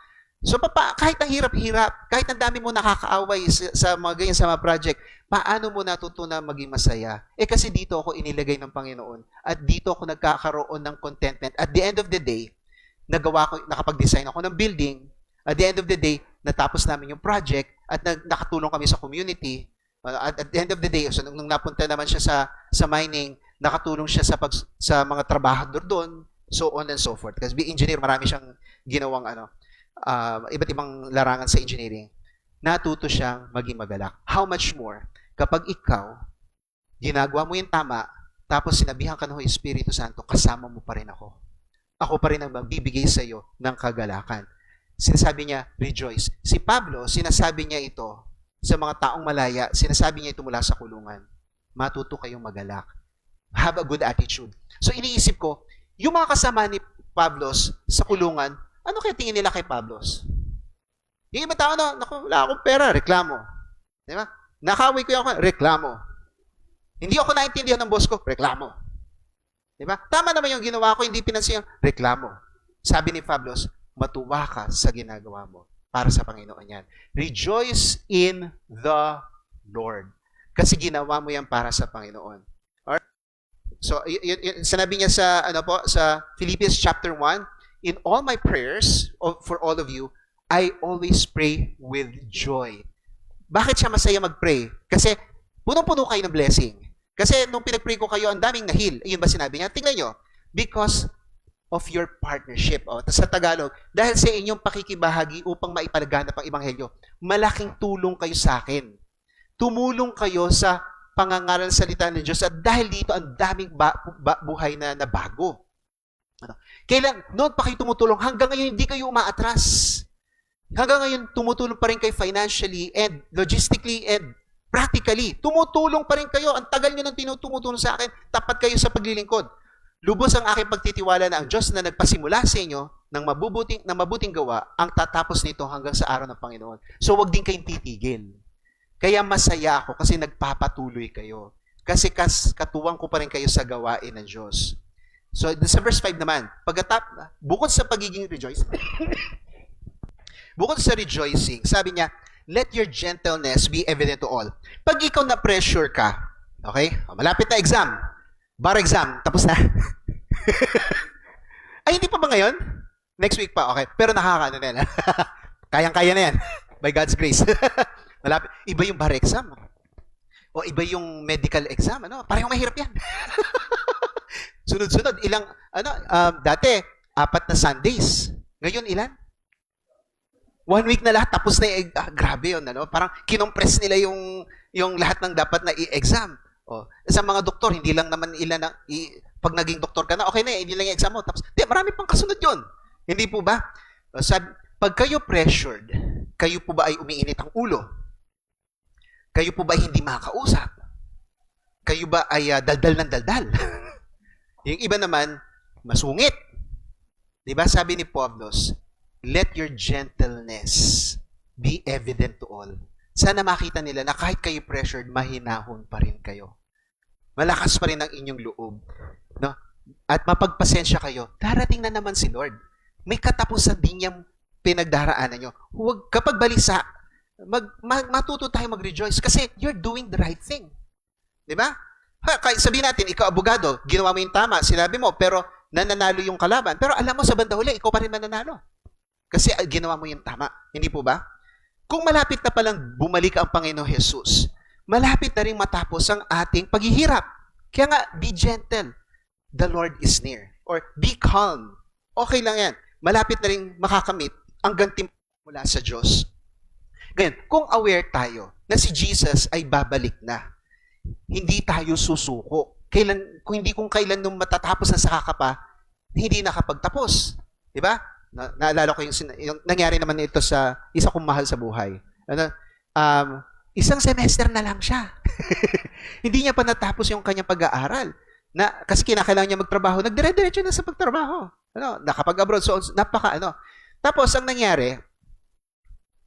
So kahit ang hirap-hirap, kahit ang dami mo nakakaaway sa mga ganyan sa mga project, paano mo natutunan maging masaya? Kasi dito ako inilagay ng Panginoon at dito ako nagkakaroon ng contentment. At the end of the day, nakapag-design ako ng building. At the end of the day, natapos namin yung project at nakatulong kami sa community. At the end of the day, so nung napunta naman siya sa mining, nakatulong siya sa mga trabahador doon, so on and so forth. Kasi engineer, marami siyang ginawang iba't ibang larangan sa engineering. Natuto siyang maging magalak. How much more kapag ikaw, ginagawa mo yung tama, tapos sinabihan ka ng Espiritu Santo, kasama mo pa rin ako. Ako pa rin ang magbibigay sa iyo ng kagalakan. Sinasabi niya, rejoice. Si Pablo, sinasabi niya ito sa mga taong malaya, sinasabi niya ito mula sa kulungan. Matuto kayong magalak. Have a good attitude. So iniisip ko, yung mga kasama ni Pablos sa kulungan, ano kaya tingin nila kay Pablos? Yung iba tao, naku, wala akong pera, reklamo. Di ba? Nakaway ko yung reklamo. Hindi ako naintindihan ng boss ko, reklamo. Di ba? Tama naman yung ginawa ko, hindi pinansin yung reklamo. Sabi ni Pablos, matuwa ka sa ginagawa mo para sa Panginoon yan. Rejoice in the Lord. Kasi ginawa mo yan para sa Panginoon. Alright? So, sinabi niya sa Philippians chapter 1, in all my prayers for all of you, I always pray with joy. Bakit siya masaya mag-pray? Kasi punong-puno kayo ng blessing. Kasi nung pinag-pray ko kayo, ang daming nahil. Ayun ba sinabi niya? Tingnan nyo. Because of your partnership. Sa Tagalog, dahil sa inyong pakikibahagi upang maipalaganap ang Ebanghelyo, malaking tulong kayo sa akin. Tumulong kayo sa pangangaral ng salita ng Diyos at dahil dito, ang daming buhay na bago. Kailan, noon pa kayo tumutulong, hanggang ngayon hindi kayo umaatras. Hanggang ngayon, tumutulong pa rin kayo financially and logistically and practically. Tumutulong pa rin kayo. Ang tagal nyo nang tumutulong sa akin, tapat kayo sa paglilingkod. Lubos ang aking pagtitiwala na ang Diyos na nagpasimula sa inyo ng mabuting gawa, ang tatapos nito hanggang sa araw ng Panginoon. So, wag din kayong titigil. Kaya masaya ako kasi nagpapatuloy kayo. Kasi katuwang ko pa rin kayo sa gawain ng Diyos. So, sa verse 5 naman, bukod sa pagiging rejoice, bukod sa rejoicing, sabi niya, let your gentleness be evident to all. Pag ikaw na-pressure ka, okay, malapit na exam, bar exam, tapos na. Ay, hindi pa ba ngayon? Next week pa, okay. Pero nakakaano na yan. Kayang-kaya na yan. By God's grace. Malapit. Iba yung bar exam. O iba yung medical exam. Parehong mahirap yan. Sunod-sunod, dati, 4 na Sundays. Ngayon, ilan? 1 week na lahat, tapos na grabe yun, Parang kinompress nila yung lahat ng dapat na i-exam. Sa mga doktor, hindi lang naman pag naging doktor ka na, okay na, hindi lang yung exam mo. Tapos, marami pang kasunod yun. Hindi po ba? Pag kayo pressured, kayo po ba ay umiinit ang ulo? Kayo po ba ay hindi makakausap? Kayo ba ay daldal ng daldal? Yung iba naman, masungit. Diba? Sabi ni Pablos, let your gentleness be evident to all. Sana makita nila na kahit kayo pressured, mahinahon pa rin kayo. Malakas pa rin ang inyong loob. No? At mapagpasensya kayo, darating na naman si Lord. May katapusan din niyang pinagdaraanan nyo. Huwag, kapag balisa, matuto tayo mag-rejoice kasi you're doing the right thing. Diba? Sabihin natin, ikaw abogado, ginawa mo yung tama, sinabi mo, pero nananalo yung kalaban. Pero alam mo, sa banda huli, ikaw pa rin mananalo. Kasi ginawa mo yung tama. Hindi po ba? Kung malapit na palang bumalik ang Panginoong Jesus, malapit na rin matapos ang ating paghihirap. Kaya nga, be gentle. The Lord is near. Or be calm. Okay lang yan. Malapit na rin makakamit ang gantimpala mula sa Diyos. Ganyan, kung aware tayo na si Jesus ay babalik na, hindi tayo susuko. Kung kailan nung matatapos na sa kakapa, hindi nakapagtapos. Diba? Naalala ko yung nangyari naman ito sa isa kong mahal sa buhay. Isang semester na lang siya. Hindi niya pa natapos yung kanyang pag-aaral. Kasi kinakailangan niya magtrabaho. Nagdire-diretso na sa pagtrabaho. Nakapag-abroad. So, Tapos, ang nangyari,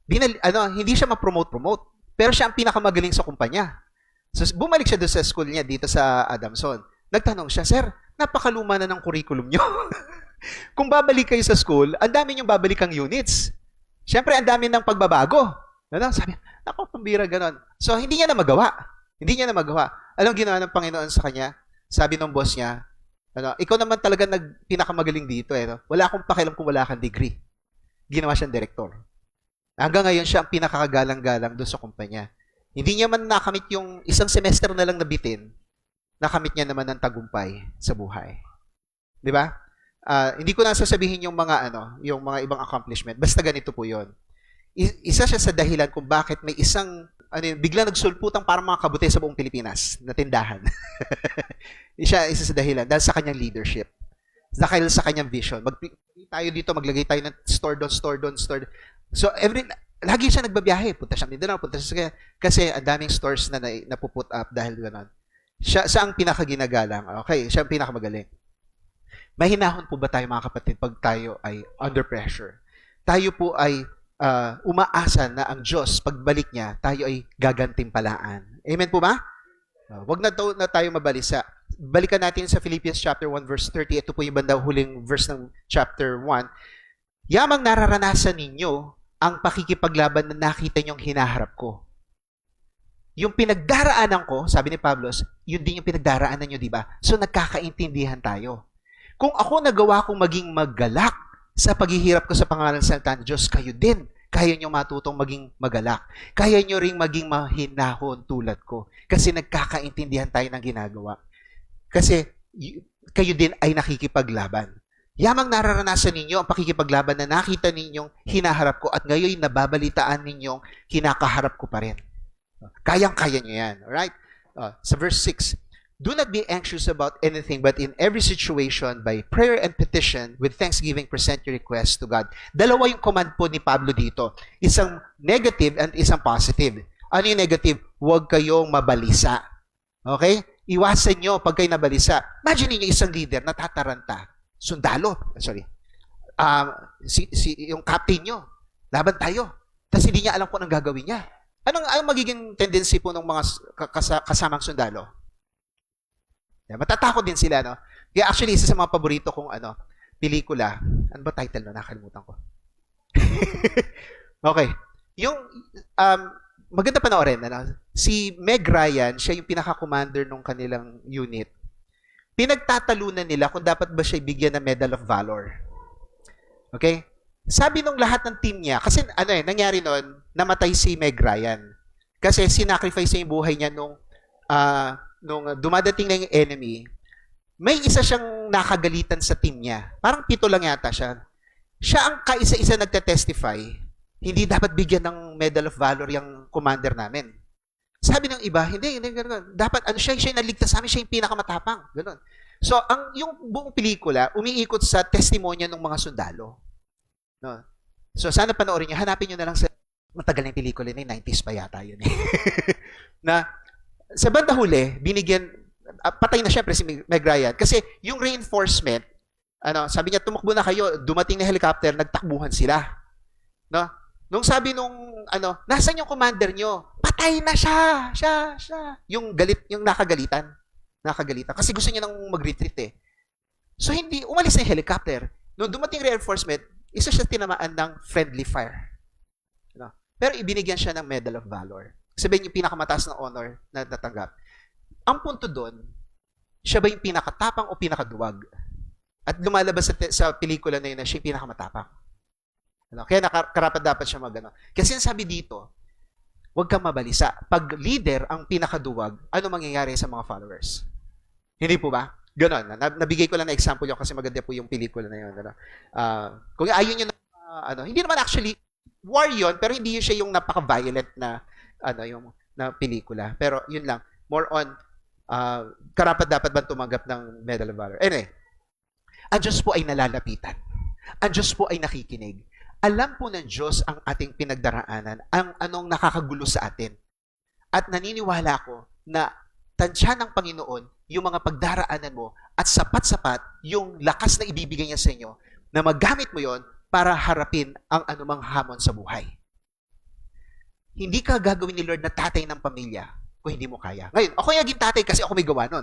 hindi siya ma-promote. Pero siya ang pinakamagaling sa kumpanya. So, bumalik siya doon sa school niya dito sa Adamson. Nagtanong siya, Sir, napakaluma na ng curriculum niyo. Kung babalik kayo sa school, ang dami yung babalikang units. Siyempre, ang dami ng pagbabago. Ano? Sabi, ako, pambira, ganon. So, hindi niya na magawa. Hindi niya na magawa. Alam ginawa ng Panginoon sa kanya? Sabi ng boss niya, ikaw naman talaga pinakamagaling dito. No? Wala akong pakialam kung wala kang degree. Ginawa siyang direktor. Hanggang ngayon, siya ang pinakakagalang-galang doon sa kumpanya. Hindi niya man nakamit yung isang semester na lang nabitin, nakamit niya naman ng tagumpay sa buhay. Di ba? Hindi ko na sasabihin yung yung mga ibang accomplishment. Basta ganito po 'yon. Isa siya sa dahilan kung bakit may isang biglang nagsulputang parang mga kabute sa buong Pilipinas na tindahan. isa sa dahilan dahil sa kanyang leadership. Dahil sa kanyang vision. Tayo dito, maglagay tayo ng store doon. So, lagi siya nagbabiyahe. Punta siya Mindanao, kasi ang daming stores na napuput up dahil gano'n. Siya ang pinakaginagalang. Okay, siya ang pinakamagaling. Mahinahon po ba tayo mga kapatid pag tayo ay under pressure? Tayo po ay umaasa na ang Diyos, pagbalik niya, tayo ay gagantimpalaan. Amen po ba? Wag na tayo mabalisa. Balikan natin sa Philippians chapter 1 verse 30. Ito po yung bandang huling verse ng chapter 1. Yamang nararanasan ninyo ang pakikipaglaban na nakita niyong hinaharap ko. Yung pinagdaraanan ko, sabi ni Pablos, yun din yung pinagdaraanan niyo, di ba? So nagkakaintindihan tayo. Kung ako nagawa kong maging maggalak sa paghihirap ko sa pangalan ng salita ng Diyos, kayo din. Kaya nyo matutong maging magalak. Kaya nyo ring maging mahinahon tulad ko. Kasi nagkakaintindihan tayo ng ginagawa. Kasi kayo din ay nakikipaglaban. Yamang nararanasan ninyo ang pakikipaglaban na nakita ninyong hinaharap ko at ngayon nababalitaan ninyong kinakaharap ko pa rin. Kayang-kaya nyo yan. Alright? Sa verse 6, do not be anxious about anything, but in every situation, by prayer and petition, with thanksgiving, present your requests to God. Dalawa yung command po ni Pablo dito. Isang negative and isang positive. Ano yung negative? Huwag kayong mabalisa. Okay? Iwasan nyo pag kayo nabalisa. Imagine niyo isang leader na tataranta. Sundalo. Sorry. Yung captain nyo. Laban tayo. Tapos hindi niya alam kung anong gagawin niya. Anong magiging tendency po ng mga kasamang sundalo? Matatakot din sila, no? Kaya actually, isa sa mga paborito kong pelikula, ano ba title no? Nakalimutan ko. Okay. Yung, maganda panoorin, si Meg Ryan, siya yung pinaka-commander ng kanilang unit. Pinagtatalunan nila kung dapat ba siya bigyan ng Medal of Valor. Okay? Sabi nung lahat ng team niya, kasi nangyari noon, namatay si Meg Ryan. Kasi sinacrifice niya yung buhay niya nung dumadating na yung enemy, may isa siyang nakagalitan sa team niya. Parang 7 lang yata siya. Siya ang kaisa-isa nagte-testify, hindi dapat bigyan ng Medal of Valor yung commander namin. Sabi ng iba, hindi, gano'n. Dapat, siya yung naligtas sa amin, siya yung pinakamatapang. Gano'n. So, yung buong pelikula, umiikot sa testimonya ng mga sundalo. No? So, sana panoorin niyo. Hanapin niyo na lang sa matagal na yung pelikula na 90s pa yata yun. Na, sa banda huli, binigyan, patay na syempre si Meg Ryan. Kasi yung reinforcement, sabi niya, tumakbo na kayo, dumating na helicopter, nagtakbuhan sila. No? Nung sabi nung, nasan yung commander nyo? Patay na siya. Yung nakagalitan. Kasi gusto niya nang mag-retreat eh. So hindi, umalis na yung helicopter. Nung dumating reinforcement, isa siya tinamaan ng friendly fire. Pero ibinigyan siya ng Medal of Valor. Sabihin yung pinakamataas na honor na natanggap. Ang punto doon, siya ba yung pinakatapang o pinakaduwag? At lumalabas sa pelikula na yun na siya yung pinakamatapang. Kaya karapat dapat siya Kasi sabi dito, huwag kang mabalisa. Pag leader ang pinakaduwag, ano mangyayari sa mga followers? Hindi po ba? Ganon. Nabigay ko lang na example yun kasi maganda po yung pelikula na yun. Kung ayaw nyo na, hindi naman actually, war yun, pero hindi yun siya yung napaka-violent na na pelikula. Pero yun lang, more on karapat dapat ba tumanggap ng Medal of Valor. Anyway, ang Diyos po ay nalalapitan. Ang Diyos po ay nakikinig. Alam po ng Diyos ang ating pinagdaraanan, ang anong nakakagulo sa atin. At naniniwala ko na tansya ng Panginoon yung mga pagdaraanan mo at sapat-sapat yung lakas na ibibigay niya sa inyo na magamit mo yon para harapin ang anumang hamon sa buhay. Hindi ka gagawin ni Lord na tatay ng pamilya kung hindi mo kaya. Ngayon, ako yung naging tatay kasi ako may gawa nun.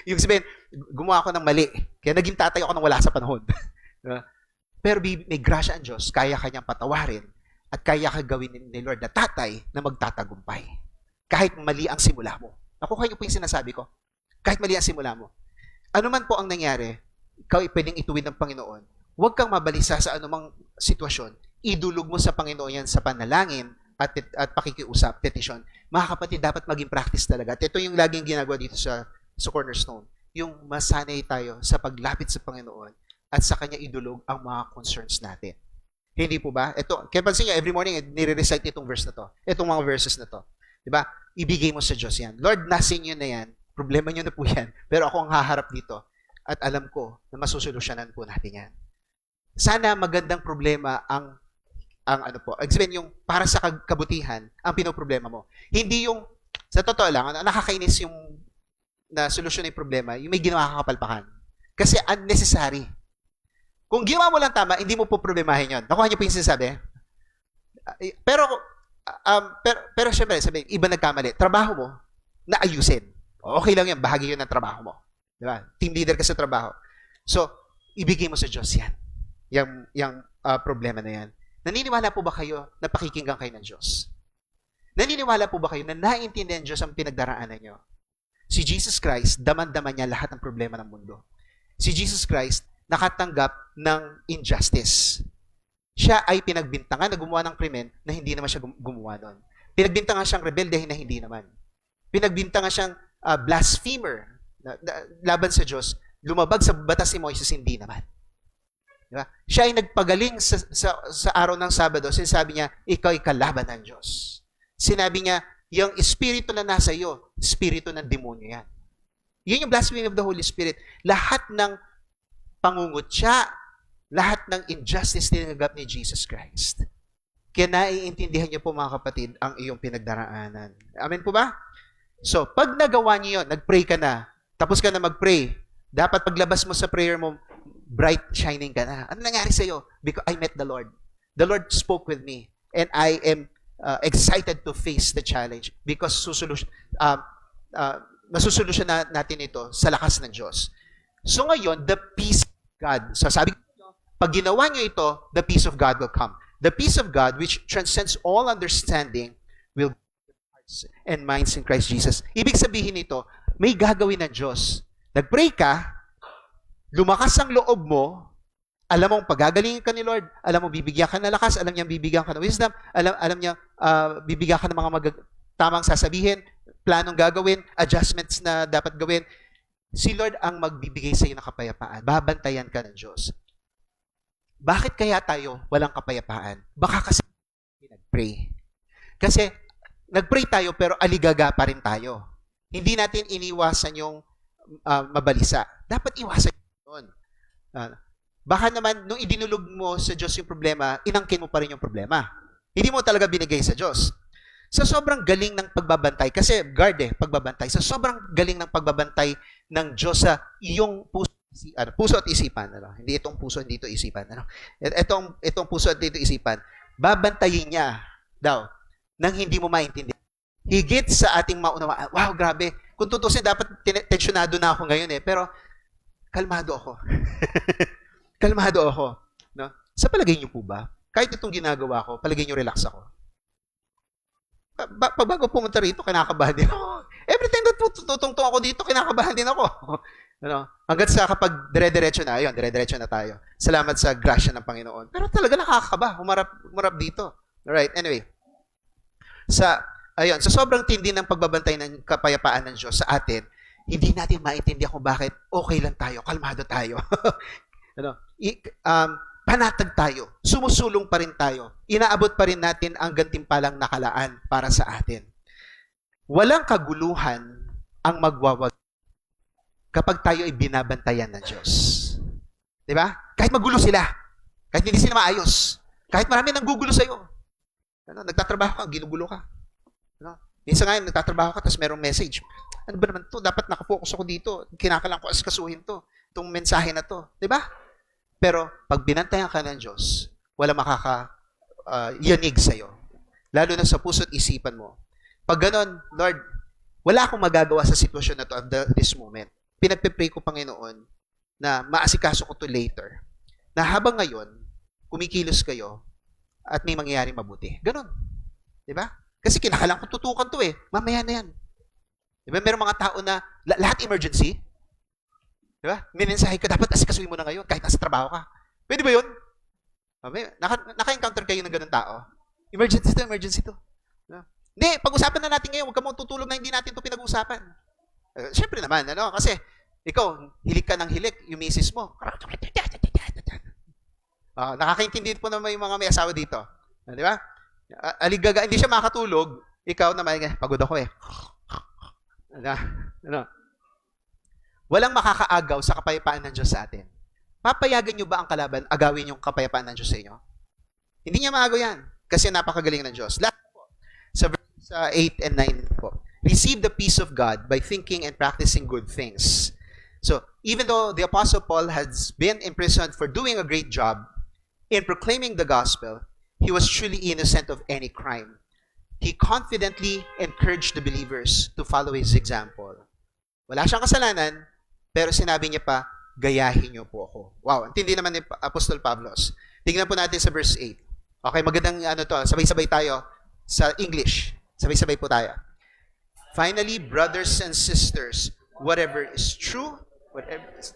Yung sabihin, gumawa ako ng mali. Kaya naging tatay ako nang wala sa panahon. Pero may grasya ang Diyos, kaya kanyang patawarin at kaya ka gawin ni Lord na tatay na magtatagumpay. Kahit mali ang simula mo. Nakuha niyo po yung sinasabi ko. Kahit mali ang simula mo. Ano man po ang nangyari, ikaw ay pwedeng ituwid ng Panginoon. Huwag kang mabalisa sa anumang sitwasyon. Idulog mo sa Panginoon yan sa panalangin at pakikiusap, petisyon. Mga kapatid, dapat maging practice talaga. At ito yung laging ginagawa dito sa Cornerstone. Yung masanay tayo sa paglapit sa Panginoon at sa Kanya idulog ang mga concerns natin. Hindi po ba? Ito, kaya pansin niyo, every morning, nire-recite itong verse na to. Itong mga verses na to. Diba? Ibigay mo sa Diyos yan. Lord, nasa inyo na yan. Problema niyo na po yan. Pero ako ang haharap dito. At alam ko na masusolusyonan po natin yan. Sana magandang problema ang ano po, sabihin yung para sa kabutihan, ang pinoproblema mo. Hindi yung, sa totoo lang, nakakainis yung na solusyon ng problema, yung may ginawa kakapalpakan. Kasi unnecessary. Kung ginawa mo lang tama, hindi mo po problemahin yun. Nakuha niyo po yung sinasabi? Pero syempre, sabi, iba nagkamali. Trabaho mo, naayusin. Okay lang yan, bahagi yun ng trabaho mo. Diba? Team leader ka sa trabaho. So, ibigay mo sa Diyos yan. Yung problema na yan. Naniniwala po ba kayo na pakikinggan kayo ng Diyos? Naniniwala po ba kayo na naiintindihan ng Diyos ang pinagdaraanan nyo? Si Jesus Christ, daman-daman niya lahat ng problema ng mundo. Si Jesus Christ, nakatanggap ng injustice. Siya ay pinagbintangan na gumawa ng krimen na hindi naman siya gumawa nun. Pinagbintangan siyang rebelde na hindi naman. Pinagbintangan siyang blasphemer laban sa Diyos, lumabag sa batas ni Moises, hindi naman. Diba? Siya ay nagpagaling sa araw ng Sabado. Sinasabi niya, ikaw ay kalaban ng Diyos. Sinabi niya, yung espiritu na nasa iyo, espiritu ng demonyo yan. Yun yung blasphemy of the Holy Spirit. Lahat ng pangungutya, lahat ng injustice tinanggap ni Jesus Christ. Kaya naiintindihan niyo po mga kapatid ang iyong pinagdaraanan. Amen po ba? So, pag nagawa niyo yun, nag-pray ka na, tapos ka na mag-pray, dapat paglabas mo sa prayer mo, bright shining ka na. Ano nangyari sa'yo? Because I met the Lord. The Lord spoke with me. And I am excited to face the challenge because masusolusyon natin ito sa lakas ng Diyos. So ngayon, the peace of God. So sabi ko, pag ginawa nyo ito, the peace of God will come. The peace of God, which transcends all understanding, will guard your hearts and minds in Christ Jesus. Ibig sabihin nito, may gagawin ng Diyos. Nag-pray ka, lumakas ang loob mo, alam mong pagagalingin ka ni Lord, alam mo bibigyan ka ng lakas, alam niya bibigyan ka ng wisdom, alam niya bibigyan ka ng mga tamang sasabihin, planong gagawin, adjustments na dapat gawin. Si Lord ang magbibigay sa iyo ng kapayapaan. Babantayan ka ng Diyos. Bakit kaya tayo walang kapayapaan? Baka kasi nag-pray. Kasi nag-pray tayo pero aligaga pa rin tayo. Hindi natin iniwasan yung mabalisa. Dapat iwasan yun. Baka naman, nung idinulog mo sa Diyos yung problema, inangkin mo pa rin yung problema. Hindi mo talaga binigay sa Diyos. Sa sobrang galing ng pagbabantay, kasi guard pagbabantay, sa sobrang galing ng pagbabantay ng Diyos sa iyong puso at isipan. Hindi itong puso, hindi ito isipan. Itong puso at dito isipan. Babantayin niya daw nang hindi mo maintindihan. Higit sa ating maunawaan. Wow, grabe. Kung tutusin, dapat tensyonado na ako ngayon Pero, kalmado ako. Kalmado ako. No? Sa palagay niyo po ba, kahit itong ginagawa ko, palagay niyo relax ako. Pag bago pumunta rito, kinakabahan din ako. Every time na tutungtong ako dito, kinakabahan din ako. Ano? Hanggat sa kapag dire-diretso na, ayun, dire-diretso na tayo. Salamat sa grasya ng Panginoon. Pero talaga nakakaba, humarap dito. Alright, anyway. Sa sobrang tindi ng pagbabantay ng kapayapaan ng Diyos sa atin, hindi natin maintindihan kung bakit okay lang tayo, kalmado tayo. Panatag tayo, sumusulong pa rin tayo, inaabot pa rin natin ang gantimpalang nakalaan para sa atin. Walang kaguluhan ang magwawag kapag tayo ay binabantayan ng Diyos. Diba? Kahit magulo sila, kahit hindi sila maayos, kahit marami nang gugulo sa'yo. Nagtatrabaho ka, ginugulo ka. Minsan nga, nagtatrabaho ka, tapos merong message. Ano ba naman to? Dapat nakafocus ako dito. Kinakalang ko askasuhin to. Itong mensahe na to. Diba? Pero, pag binantayan ka ng Diyos, wala yanig sa'yo. Lalo na sa puso't isipan mo. Pag ganon, Lord, wala akong magagawa sa sitwasyon na to at this moment. Pinagpe-pray ko, Panginoon, na maasikaso ko to later. Na habang ngayon, kumikilos kayo at may mangyayaring mabuti. Ganon. Di ba? Kasi kinakalang ko tutukan to eh. Mamaya na yan. Di ba? Merong mga tao na lahat emergency. Di ba? Minensahe ka, dapat asikasuhin mo na ngayon kahit nasa trabaho ka. Pwede ba yun? Naka-encounter kayo ng ganun tao? Emergency to. Diba? Hindi, pag-usapan na natin ngayon, huwag ka mong tutulog na hindi natin to pinag-uusapan. Siyempre naman, kasi ikaw, hilik ka ng hilik, yung misis mo. Nakakaintindi po naman yung mga may asawa dito. Di ba? Aligaga, hindi siya makatulog, ikaw naman, pagod ako eh. Walang makakaagaw sa kapayapaan ng Diyos sa atin. Papayagan nyo ba ang kalaban agawin yung kapayapaan ng Diyos sa inyo? Hindi niya maagaw yan. Kasi napakagaling ng Diyos. Last po, sa verse 8 and 9 po. Receive the peace of God by thinking and practicing good things. So, even though the Apostle Paul has been imprisoned for doing a great job in proclaiming the gospel, he was truly innocent of any crime. He confidently encouraged the believers to follow his example. Wala siyang kasalanan, pero sinabi niya pa, gayahin niyo po ako. Wow, intindi naman ni Apostol Pablos. Tingnan po natin sa verse 8. Okay, magandang sabay-sabay tayo sa English. Sabay-sabay po tayo. Finally, brothers and sisters, whatever is true, whatever is...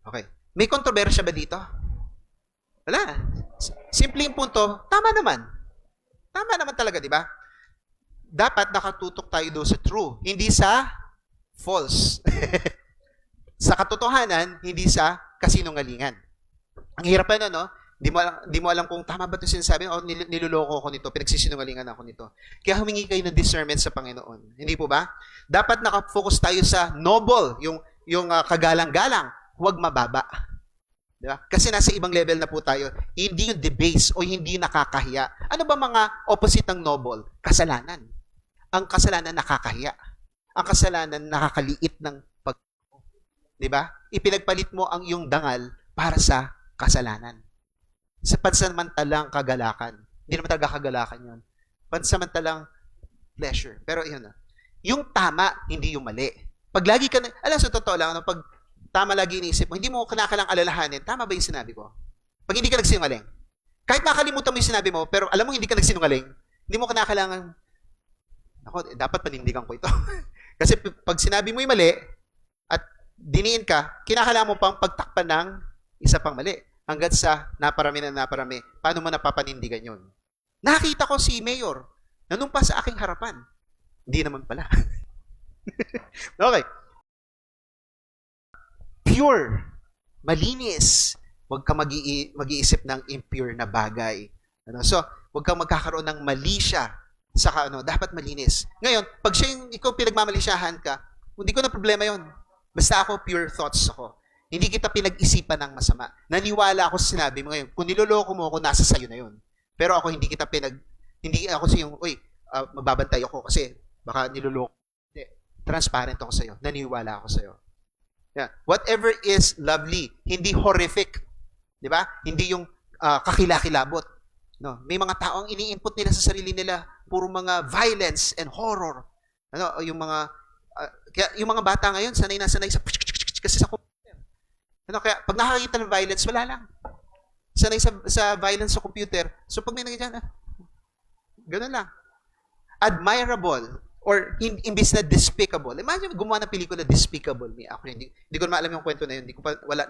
Okay. May kontrobersya ba dito? Wala. Simpleng punto, tama naman. Tama naman talaga, di ba? Dapat nakatutok tayo doon sa true, hindi sa false. Sa katotohanan, hindi sa kasinungalingan. Ang hirap na, no? Di mo alam kung tama ba ito sinasabi, o niloloko ako nito, pinagsisinungalingan ako nito. Kaya humingi kayo ng discernment sa Panginoon. Hindi po ba? Dapat nakafocus tayo sa noble, yung kagalang-galang, huwag mababa. Diba? Kasi nasa ibang level na po tayo, hindi yung debase o hindi yung nakakahiya. Ano ba mga opposite ng noble? Kasalanan. Ang kasalanan nakakahiya. Ang kasalanan nakakaliit ng pag... Diba? Ipinagpalit mo ang iyong dangal para sa kasalanan. Sa pansamantalang kagalakan. Hindi naman talaga kagalakan yun. Pansamantalang pleasure. Pero yun na. Yung tama, hindi yung mali. Pag lagi ka na... Alam, sa totoo lang, pag tama lagi iniisip mo, hindi mo kinakalang alalahanin, tama ba yung sinabi ko? Pag hindi ka nagsinungaling, kahit makalimutan mo yung sinabi mo, pero alam mo hindi ka nagsinungaling, hindi mo kinakalangan, ako, dapat panindigan ko ito. Kasi pag sinabi mo yung mali, at diniin ka, kinakalangan mo pang pagtakpan ng isa pang mali. Hanggat sa naparami, paano mo napapanindigan yun? Nakita ko si Mayor, nanumpa sa aking harapan. Hindi naman pala. Okay. Pure, malinis. Huwag ka mag-iisip ng impure na bagay. So, huwag kang magkakaroon ng mali siya. Saka dapat malinis. Ngayon, pag ikaw pinagmamalisyahan ka, hindi ko na problema yon. Basta ako, pure thoughts ako. Hindi kita pinag-isipan ng masama. Naniwala ako sa sinabi mo ngayon. Kung niloloko mo ako, nasa sayo na yon. Pero ako, hindi ako sa yung, magbabantay ako kasi baka niloloko. Hindi. Transparent ako sa iyo. Naniwala ako sa iyo. Yeah. Whatever is lovely, hindi horrific. 'Di ba? Hindi yung kakilakilabot. No, may mga tao ang ini-input nila sa sarili nila puro mga violence and horror. Yung mga kaya yung mga bata ngayon sanay sa kasi sa computer. Kaya pag nakakita ng violence, wala lang. Sanay sa violence sa computer. So pag may nangyayari, ganun lang. Admirable or imbis na despicable. Imagine, gumawa ng pelikula Despicable Me. Ako hindi ko maalam yung kwento na yun. Wala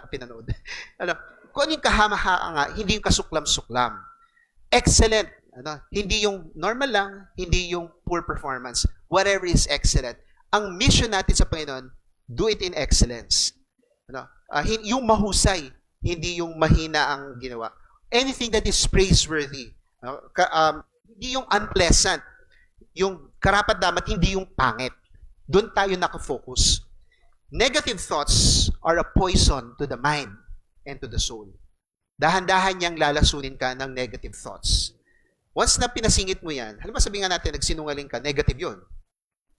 ako pinanood. Kung ano yung kahamahaan nga, hindi yung kasuklam-suklam. Excellent. Hindi yung normal lang, hindi yung poor performance. Whatever is excellent. Ang mission natin sa Panginoon, do it in excellence. Yung mahusay, hindi yung mahina ang ginawa. Anything that is praiseworthy. Hindi yung unpleasant. Yung karapat-dapat, hindi yung pangit. Doon tayo nakafocus. Negative thoughts are a poison to the mind and to the soul. Dahan-dahan niyang lalasunin ka ng negative thoughts. Once na pinasingit mo yan, halimbawa sabihin nga natin, nagsinungaling ka, negative yun.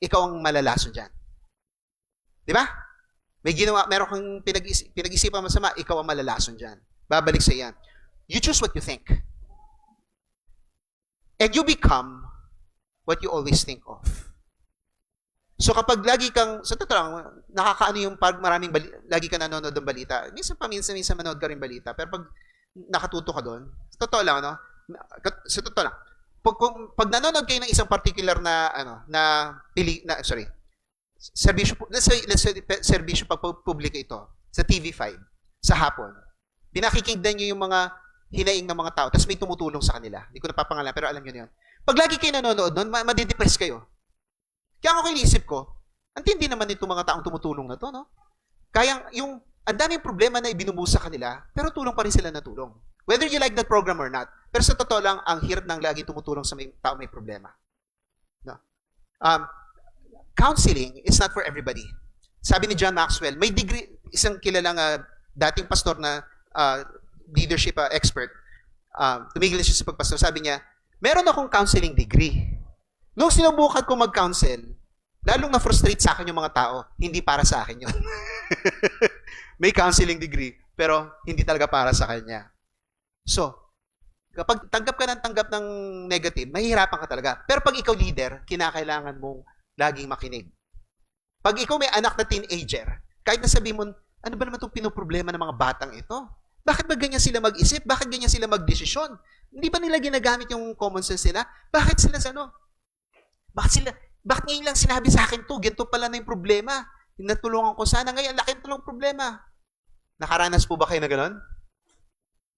Ikaw ang malalason dyan. Di ba? meron kang pinag-isipan masama, ikaw ang malalason dyan. Babalik sa yan. You choose what you think. And you become what you always think of. So kapag lagi kang, sa totoo lang, nakakaano yung pag lagi ka nanonood ng balita, minsan manood ka rin balita, pero pag nakatuto ka doon, sa totoo lang, ano, sa totoo lang, pag nanonood kayo ng isang particular serbisyo, let's say serbisyo pagpubliko ito, sa TV5, sa hapon, pinakikinggan nyo yung mga hinaing ng mga tao, tapos may tumutulong sa kanila. Hindi ko napapangalan, pero alam nyo na yun. Pag lagi kayo nanonood doon, madidepress kayo. Kaya ako iniisip ko, ang tindi naman itong mga taong tumutulong na to, no? Kaya ang daming problema na ibinumusa sa kanila, pero tulong pa rin sila na tulong. Whether you like that program or not. Pero sa totoo lang, ang hirap ng lagi tumutulong sa tao may problema. No? Counseling is not for everybody. Sabi ni John Maxwell, may degree, isang kilalang dating pastor na leadership expert, tumigil siya sa pagpastor, sabi niya, meron akong counseling degree. Nung sinubukan ko mag-counsel, lalong na-frustrate sa akin yung mga tao, hindi para sa akin yun. May counseling degree, pero hindi talaga para sa kanya. So, kapag tanggap ng negative, mahihirapan ka talaga. Pero pag ikaw leader, kinakailangan mong laging makinig. Pag ikaw may anak na teenager, kahit nasabi mo, ano ba naman itong pinoproblema ng mga batang ito? Bakit ba ganyan sila mag-isip? Bakit ganyan sila mag-desisyon? Hindi ba nila ginagamit yung common sense nila? Bakit sila bakit ngayon lang sinabi sa akin to? Ganito pala na yung problema. Natulungan ko sana. Ngayon, laki ng problema. Nakaranas po ba kayo na gano'n?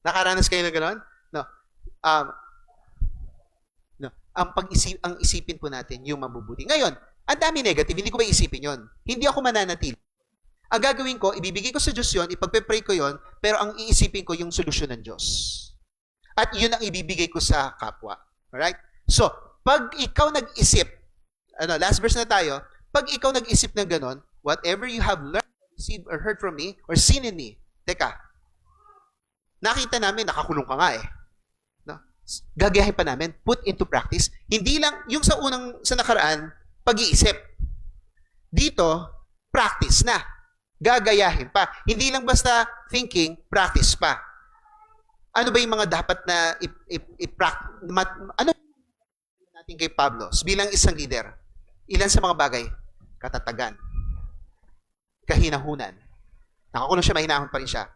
Nakaranas kayo na gano'n? No. No. Ang isipin po natin, yung mabubuti. Ngayon, ang dami negative, hindi ko ba isipin yon? Hindi ako mananatili. Ang gagawin ko, ibibigay ko sa Diyos yon, ipagpe-pray ko yon, pero ang iisipin ko yung solusyon ng Diyos. At yun ang ibibigay ko sa kapwa. Alright? So, pag ikaw nag-isip, last verse na tayo, pag ikaw nag-isip ng ganon, whatever you have learned, received, or heard from me, or seen in me, teka, nakita namin, nakakulong ka nga eh. No? Gagayahin pa namin, put into practice. Hindi lang, yung sa nakaraan, pag-iisip. Dito, practice na. Gagayahin pa. Hindi lang basta thinking, practice pa. Ano ba yung mga dapat na i-practice? Ano natin kay Pablo bilang isang leader? Ilan sa mga bagay? Katatagan. Kahinahunan. Nakakulong siya, mahinahon pa rin siya.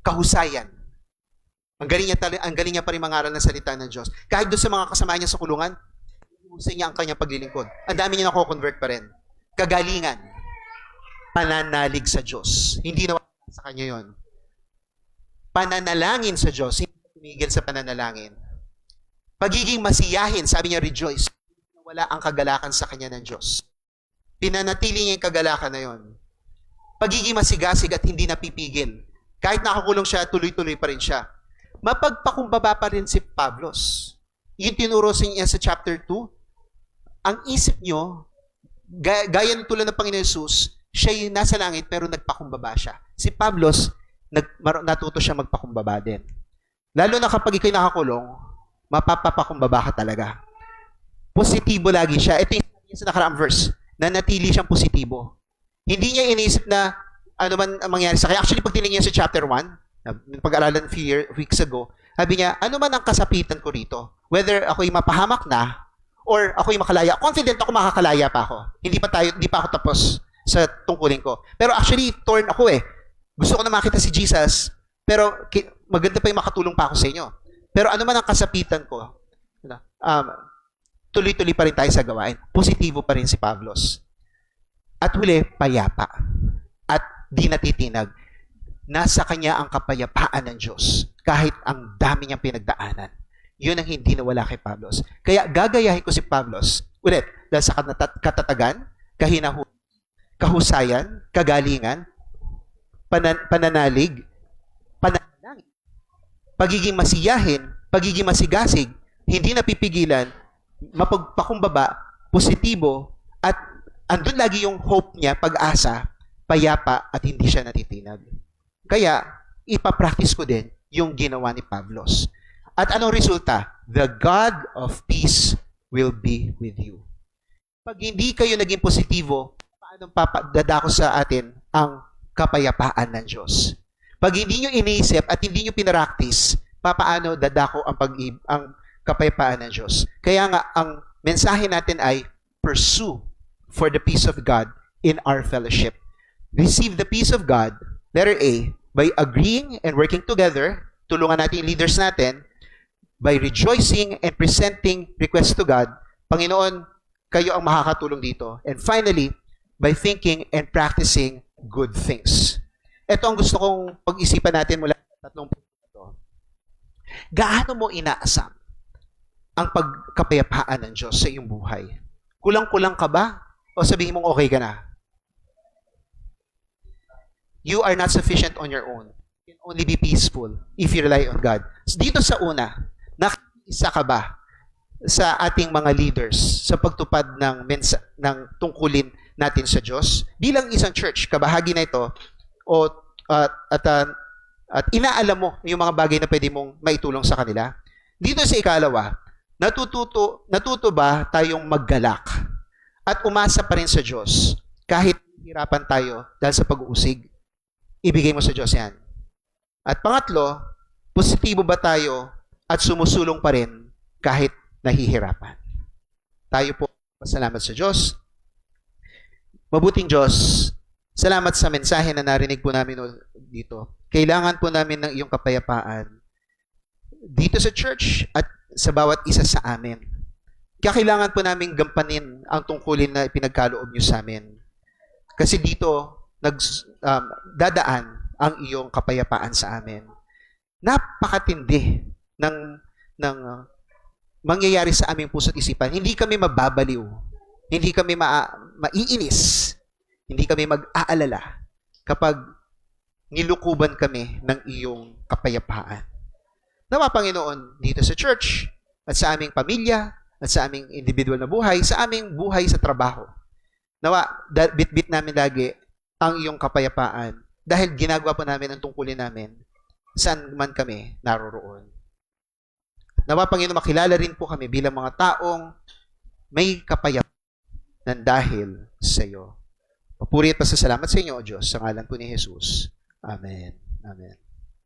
Kahusayan. Ang galing niya pa rin mangaral ng salita ng Diyos. Kahit doon sa mga kasama niya sa kulungan, husay niya ang kanyang paglilingkod. Ang dami niya nako-convert pa rin. Kagalingan. Pananalig sa Diyos. Hindi na sa kanya yon. Pananalangin sa Diyos. Hindi tumigil sa pananalangin. Pagiging masiyahin, sabi niya, rejoice. Wala ang kagalakan sa kanya ng Diyos. Pinanatili niya yung kagalakan na yon. Pagiging masigasig at hindi napipigil. Kahit nakakulong siya, tuloy-tuloy pa rin siya. Mapagpakumbaba pa rin si Pablos. Yung tinuro niya sa chapter 2, ang isip nyo, gaya ng tulad ng Panginoon Jesus, siya yung nasa langit pero nagpakumbaba siya. Si Pablos, natuto siya magpakumbaba din. Lalo na kapag ikaw'y nakakulong, mapapakumbaba ka talaga. Positibo lagi siya. Ito yung sa nakaraang verse, na natili siyang positibo. Hindi niya iniisip na ano man ang mangyari sa kanya. Actually, pag tinignan niya sa chapter 1, pag-aralan weeks ago, sabi niya, ano man ang kasapitan ko rito? Whether ako'y mapahamak na, or ako'y makalaya. Confident ako makakalaya pa ako. Hindi pa ako tapos sa tungkulin ko. Pero actually, torn ako eh. Gusto ko na makita si Jesus, pero maganda pa yung makatulong pa ako sa inyo. Pero ano man ang kasapitan ko, tuloy-tuloy pa rin tayo sa gawain. Positibo pa rin si Pablos. At huli, payapa. At di natitinag. Nasa kanya ang kapayapaan ng Diyos. Kahit ang dami niyang pinagdaanan. Yun ang hindi nawala kay Pablos. Kaya gagayahin ko si Pablos, ulit, dahil sa katatagan, kahinahunan, kahusayan, kagalingan, pananalig, pananalangin, pagiging masiyahin, pagiging masigasig, hindi napipigilan, mapagpakumbaba, positibo, at andun lagi yung hope niya, pag-asa, payapa, at hindi siya natitinag. Kaya, ipapractice ko din yung ginawa ni Pablos. At anong resulta? The God of peace will be with you. Pag hindi kayo naging positibo, paano dadako sa atin ang kapayapaan ng Diyos. Pag hindi nyo iniisip at hindi nyo pinaraktis, papaano dadako ang kapayapaan ng Diyos. Kaya nga, ang mensahe natin ay pursue for the peace of God in our fellowship. Receive the peace of God, letter A, by agreeing and working together, tulungan natin yung leaders natin, by rejoicing and presenting requests to God, Panginoon, kayo ang makakatulong dito. And finally, by thinking and practicing good things. Ito ang gusto kong pag-isipan natin mula sa tatlong punto ito. Gaano mo inaasam ang pagkapayapaan ng Diyos sa iyong buhay? Kulang-kulang ka ba? O sabihin mong okay ka na? You are not sufficient on your own. You can only be peaceful if you rely on God. Dito sa una, nakiisa ka ba sa ating mga leaders sa pagtupad ng tungkulin natin sa Diyos? Bilang isang church, kabahagi na ito, at inaalam mo yung mga bagay na pwede mong maitulong sa kanila. Dito sa ikalawa, natuto ba tayong maggalak at umasa pa rin sa Diyos kahit hirapan tayo dahil sa pag-uusig? Ibigay mo sa Diyos yan. At pangatlo, positibo ba tayo at sumusulong pa rin kahit nahihirapan? Tayo po, pasalamat sa Diyos. Mabuting Diyos, salamat sa mensahe na narinig po namin dito. Kailangan po namin ng iyong kapayapaan dito sa church at sa bawat isa sa amin. Kaya kailangan po namin gampanin ang tungkulin na pinagkaloob niyo sa amin. Kasi dito, dadaan ang iyong kapayapaan sa amin. Napakatindi ng mangyayari sa aming puso't isipan. Hindi kami mababaliw. Hindi kami maiinis. Hindi kami mag-aalala kapag nilukuban kami ng iyong kapayapaan. Nawa, Panginoon, dito sa church, at sa aming pamilya, at sa aming individual na buhay, sa aming buhay sa trabaho. Nawa, bit-bit namin lagi ang iyong kapayapaan dahil ginagawa po namin ang tungkulin namin saan man kami naroroon. Nawa, Panginoon, makilala rin po kami bilang mga taong may kapayapaan ng dahil sa iyo. Papuri at pasasalamat sa inyo, O Diyos, sa ngalan po ni Jesus. Amen. Amen.